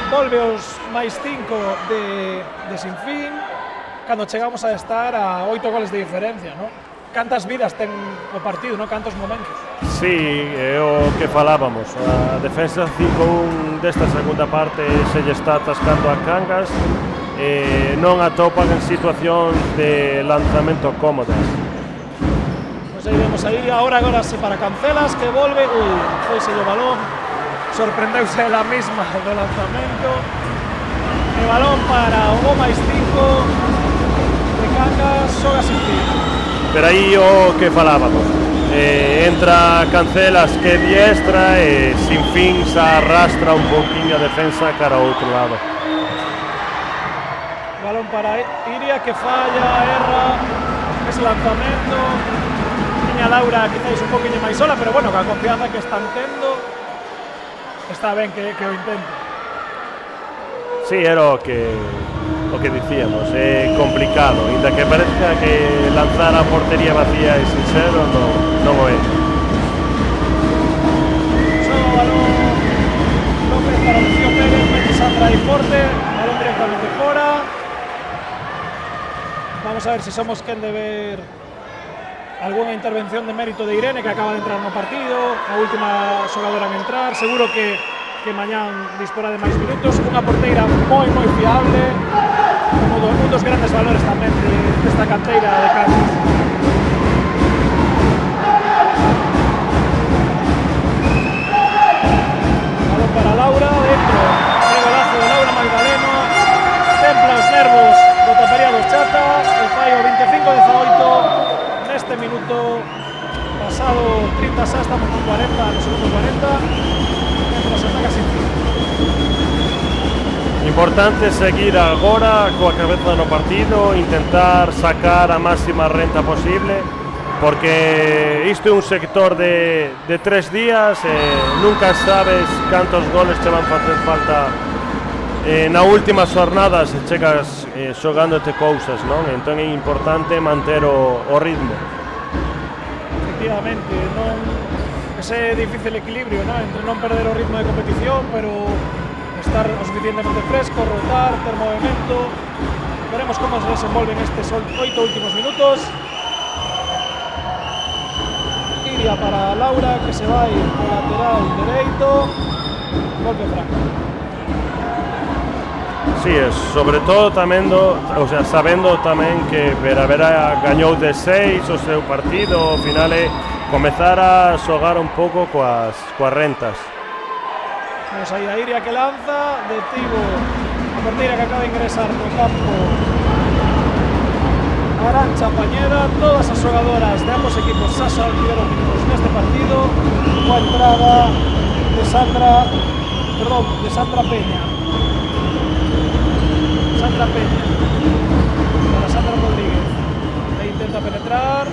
Volve os máis 5 de Sinfín. Cando chegamos a estar a 8 goles de diferencia, non? Cantas vidas ten o partido, non? Cantos momentos. Sí, é o que falábamos. A defensa 5-1 desta segunda parte se lle está atascando a Cangas, non atopan en situacións de lanzamento cómodas. Aí vemos aí, agora sí para Cancelas, que volve, foise o balón, sorprendeuse ela mesma do lanzamento, e balón para o máis 5 de Cangas, xoga sin fin. Pero aí o que falábamos, entra Cancelas que diestra e sin fin se arrastra un poquinho a defensa cara ao outro lado. Balón para Iria, que falla, erra ese lanzamento. Laura quizáis un poquinho máis sola, pero bueno, ca confianza que están tendo está ben que o intente. Sí, era o que dicíamos, é complicado, ainda que parezca que lanzar a portería vacía é sincero, non o é. Só o balón López para Lucio Pérez, mete Sandra aí forte, balón directamente fora. Vamos a ver se somos quen de ver algunha intervención de mérito de Irene, que acaba de entrar no partido, a última xogadora en entrar. Seguro que mañán disporá de máis minutos. Unha porteira moi fiable, un dos grandes valores tamén desta canteira de Kansas. Balón para Laura, dentro, el golazo de Laura Magdaleno, templa os nervos do Tapería dos Chata, e fai o 25-18 neste minuto pasado 30 xa, estamos no 40, no segundo 40. Importante seguir agora coa cabeza no partido, intentar sacar a máxima renta posible, porque isto é un sector de 3 días, nunca sabes cantos goles te van facer falta na última jornada se chegas xogándote cousas, non? Entón é importante manter o ritmo. Efectivamente, ese difícil equilibrio, ¿no? Entre non perder o ritmo de competición, pero estar o suficientemente fresco, rotar, ter movimento. Veremos como se desenvolven estes 8 últimos minutos. Iria para Laura, que se vai ao lateral dereito. Golpe franco. Sí, sobre todo tamén sabendo tamén que Vera gañou de 6 o seu partido, ao final é comezar a xogar un pouco coas rentas. Vamos aí a Iria que lanza, detivo a porteira que acaba de ingresar no campo Arantxa Pañera. Todas as xogadoras de ambos equipos xa tiveron minutos neste partido, coa entrada de Sandra Peña. Para Sandra Rodríguez, aí intenta penetrar.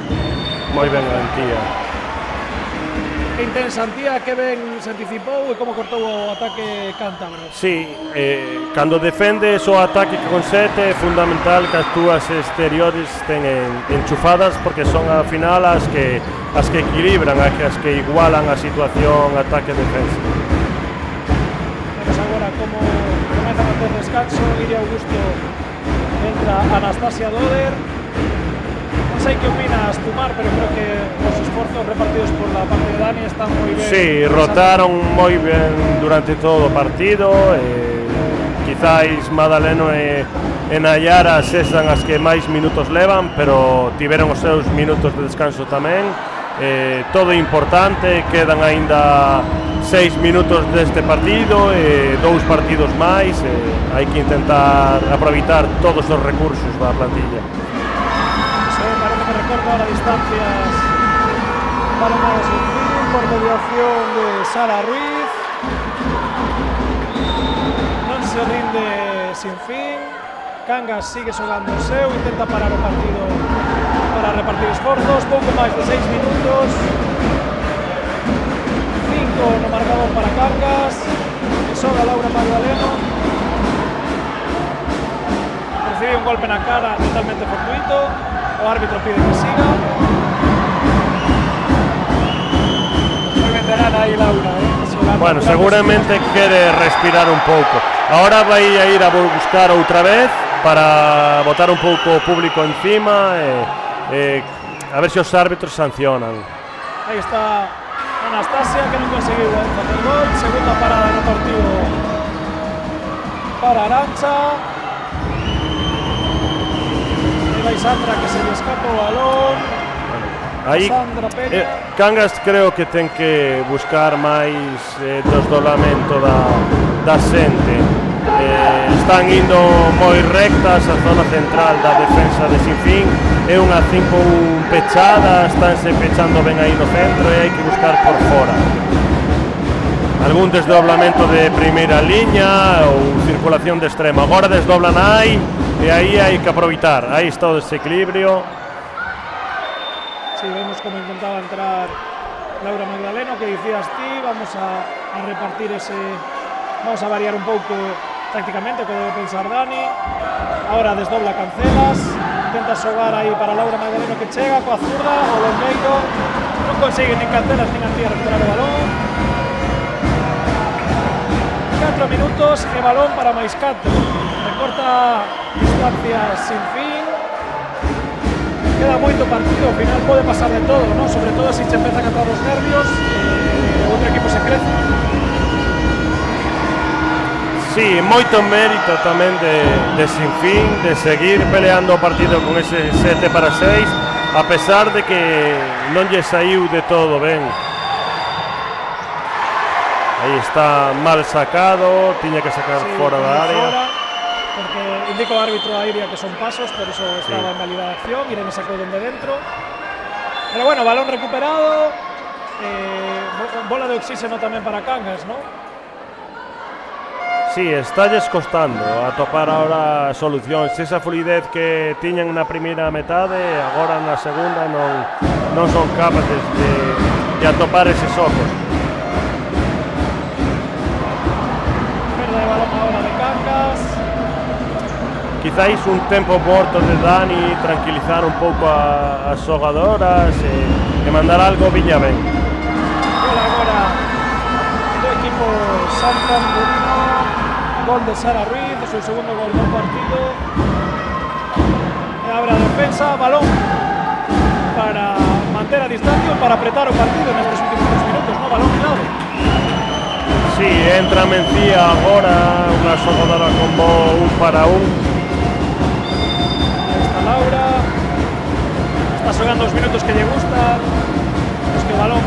Moi ben Antía. Que intensa Antía, que ben se anticipou e como cortou o ataque cántabro. Sí, cando defendes o ataque con 7 é fundamental que as túas exteriores estén enchufadas, porque son ao final as que equilibran, as que igualan a situación ataque-defensa. Vemos agora como comeza a ter descanso. Iria Augusto, entra Anastasia Doder. Non sei que opinas tú, Mar, pero creo que os esforzos repartidos por la parte de Dani están moi ben. Sí, rotaron moi ben durante todo o partido. Quizáis Madaleno e Nayara sexan as que máis minutos levan, pero tiveron os seus minutos de descanso tamén. Todo importante, quedan aínda 6 minutos deste partido e 2 partidos máis. Hai que intentar aproveitar todos os recursos da plantilla. Parece que recorta ahora distancias para una Sinfín por mediación de Sara Ruiz. Non se rinde Sinfín. Cangas sigue xogando o seu, intenta parar o partido para repartir esforzos. Pouco máis de 6 minutos, 5 no marcador para Cangas, que xoga Laura Magdaleno. Recibe un golpe na cara totalmente fortuito. O árbitro pide que siga. Muy veterana aí Laura, Bueno, seguramente quere respirar un pouco. Ahora vai a ir a buscar outra vez para botar un pouco o público encima a ver se os árbitros sancionan. Aí está Anastasia, que non conseguiu facer gol. Segunda parada no partido para Arantxa. Vai Sandra, que se le escapa o balón. Aí Cangas creo que ten que buscar máis desdoblamento da xente. Están indo moi rectas a zona central da defensa de Sinfín. É unha 5-1 pechada, estánse pechando ben aí no centro e hai que buscar por fora. Algún desdoblamento de primeira liña ou circulación de extremo. Agora desdoblan aí e aí hai que aproveitar. Aí está o desequilibrio. Sí, vemos como intentaba entrar Laura Magdaleno, que dicías ti. Vamos a a repartir ese... Vamos a variar un pouco tácticamente, que debe pensar Dani. Ahora desdobla Cancelas, intenta xogar aí para Laura Magdaleno, que chega coa zurda, o Longueiro non consigue nin Cancelas nin Antía recuperar o balón. 4 minutos e balón para máis 4. Recorta distancias sin fin. Queda moito partido, ao final pode pasar de todo, ¿no? Sobre todo se se empezan a entrar os nervios, o outro equipo se crece. Sí, moito mérito tamén de Sinfín, de seguir peleando o partido con ese 7-6, a pesar de que non lle saiu de todo ben. Aí está mal sacado, tiña que sacar fora da área. Porque indica o árbitro a Iria que son pasos, por eso estaba en válida de acción, Irene sacou dende dentro. Pero bueno, balón recuperado, bola de oxígeno tamén para Cangas, ¿no? Sí, estalles costando atopar ahora solucións. Esa fluidez que tiñan na primeira metade, agora na segunda non son capaces de atopar eses ocos. Perda de balón ahora de Cangas. Quizáis un tempo morto de Dani, tranquilizar un pouco as xogadoras e mandar algo viña ben. Gol agora do equipo Santander. Gol de Sara Ruiz, es el segundo gol del partido. Y ahora defensa, balón para mantener a distancia, para apretar el partido en estos últimos 2 minutos, ¿no? Balón clave. Sí, entra Mencía agora, unha xogadora con bo 1 para 1. Ahí está Laura. Está xogando os minutos que lle gustan. Es que el balón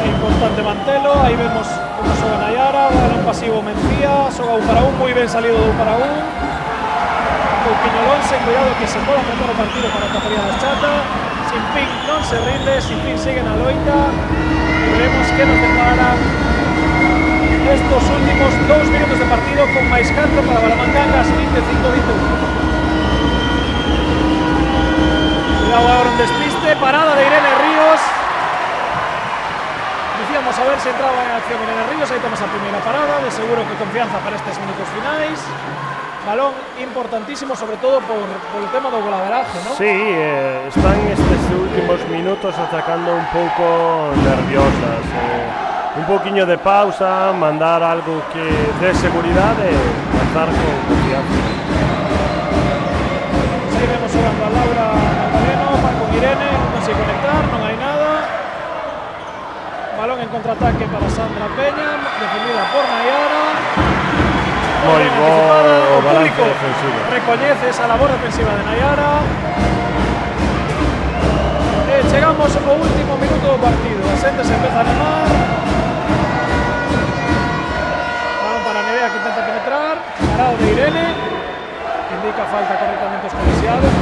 é importante mantelo. Ahí vemos como xoga Nayara, balón pasivo Mencía, xoga 1 para 1, moi ben salido de 1 para 1. Coutinho Lonce, cuidado que se pode apretar o partido para a categoría da Chata. Sinfín non se rinde, Sinfín sigue na loita. E veremos que nos depararán estos últimos 2 minutos de partido con máis 4 para Balamacangas, 25-21. Cuidado agora un despiste, parada de Irene Ríos. Decíamos a ver se entraba en acción Irene Ríos, aí tomas a primeira parada, de seguro que confianza para estes minutos finais. Balón importantísimo, sobre todo por el tema do golaveraje, ¿no? Sí, están estes últimos minutos atacando un pouco nerviosas. Un poquinho de pausa, mandar algo que dé seguridade e lanzar con confianza. Aí vemos xogando a Laura Magdaleno, para con Irene, non consigue conectar, non hai nada. Balón en contraataque para Sandra Peña, defendida por Nayara. Moi bo o balance público defensivo. recoñece esa labor defensiva de Nayara. Chegamos ao último minuto do partido, a xente se empeza a animar. Balón para Nerea que intenta penetrar, parado de Irene, que indica falta correctamente os colexiados.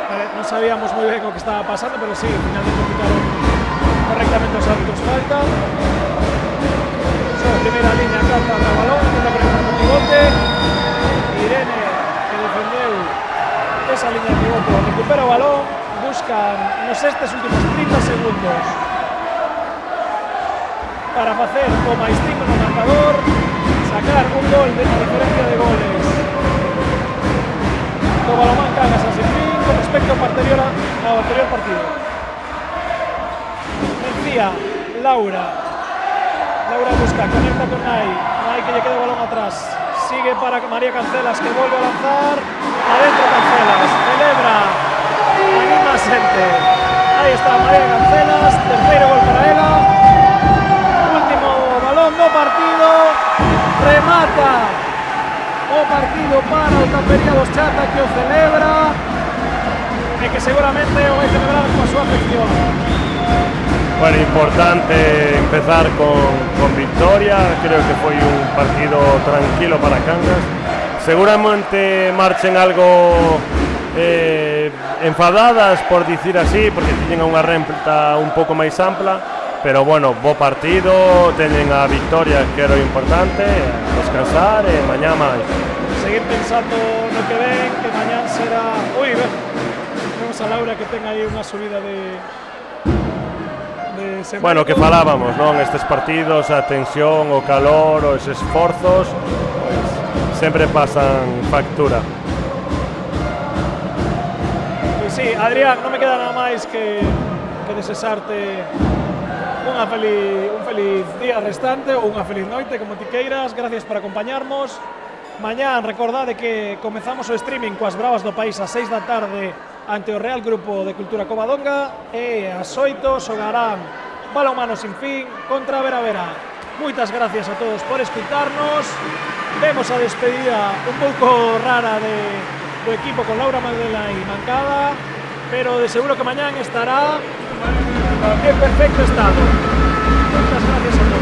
Vale, non sabíamos moi ben o que estaba pasando, pero sí, finalmente quitaron correctamente os árbitros falta. Primera línea, carta para balón, intenta conectar con pivote. Irene, que defendeu esa línea de pivote, recupera o balón, buscan nos estes últimos 30 segundos para facer o máis 5 no marcador, sacar un gol de la diferencia de goles do Balamacangas a Sinfín con respecto ao anterior partido. Mencía, Laura busca, conecta con Nay que lle queda o balón atrás, sigue para María Cancelas que vuelve a lanzar, adentro Cancelas, celebra, anima a xente, aí está María Cancelas, terceiro gol para ela, último balón do partido, remata o partido para o Tambería dos Chata que o celebra e que seguramente o vai celebrar coa súa afección. Bueno, importante empezar con victoria, creo que foi un partido tranquilo para Cangas. Seguramente marchen algo enfadadas, por dicir así, porque tiñen unha renta un pouco máis ampla, pero bueno, bo partido, teñen a victoria que era o importante, descansar e mañá máis. Seguir pensando no que ven, que mañán será... Ui, vemos a Laura que ten aí unha subida de de semana. Bueno, que falábamos, non? Estes partidos, a tensión, o calor, os esforzos, pois, sempre pasan factura. Pois sí, Adrián, non me queda nada máis que desexarte un feliz día restante ou unha feliz noite, como ti queiras. Gracias por acompañarnos. Mañán, recordade que comezamos o streaming coas Bravas do País ás 6 da tarde ante o Real Grupo de Cultura Covadonga e ás 8 xogarán Balonmano Sin Fin contra Vera Vera. Moitas gracias a todos por escutarnos. Vemos a despedida un pouco rara do equipo con Laura Magdela e Mancada, pero de seguro que mañán estará en perfecto estado. Moitas gracias a todos.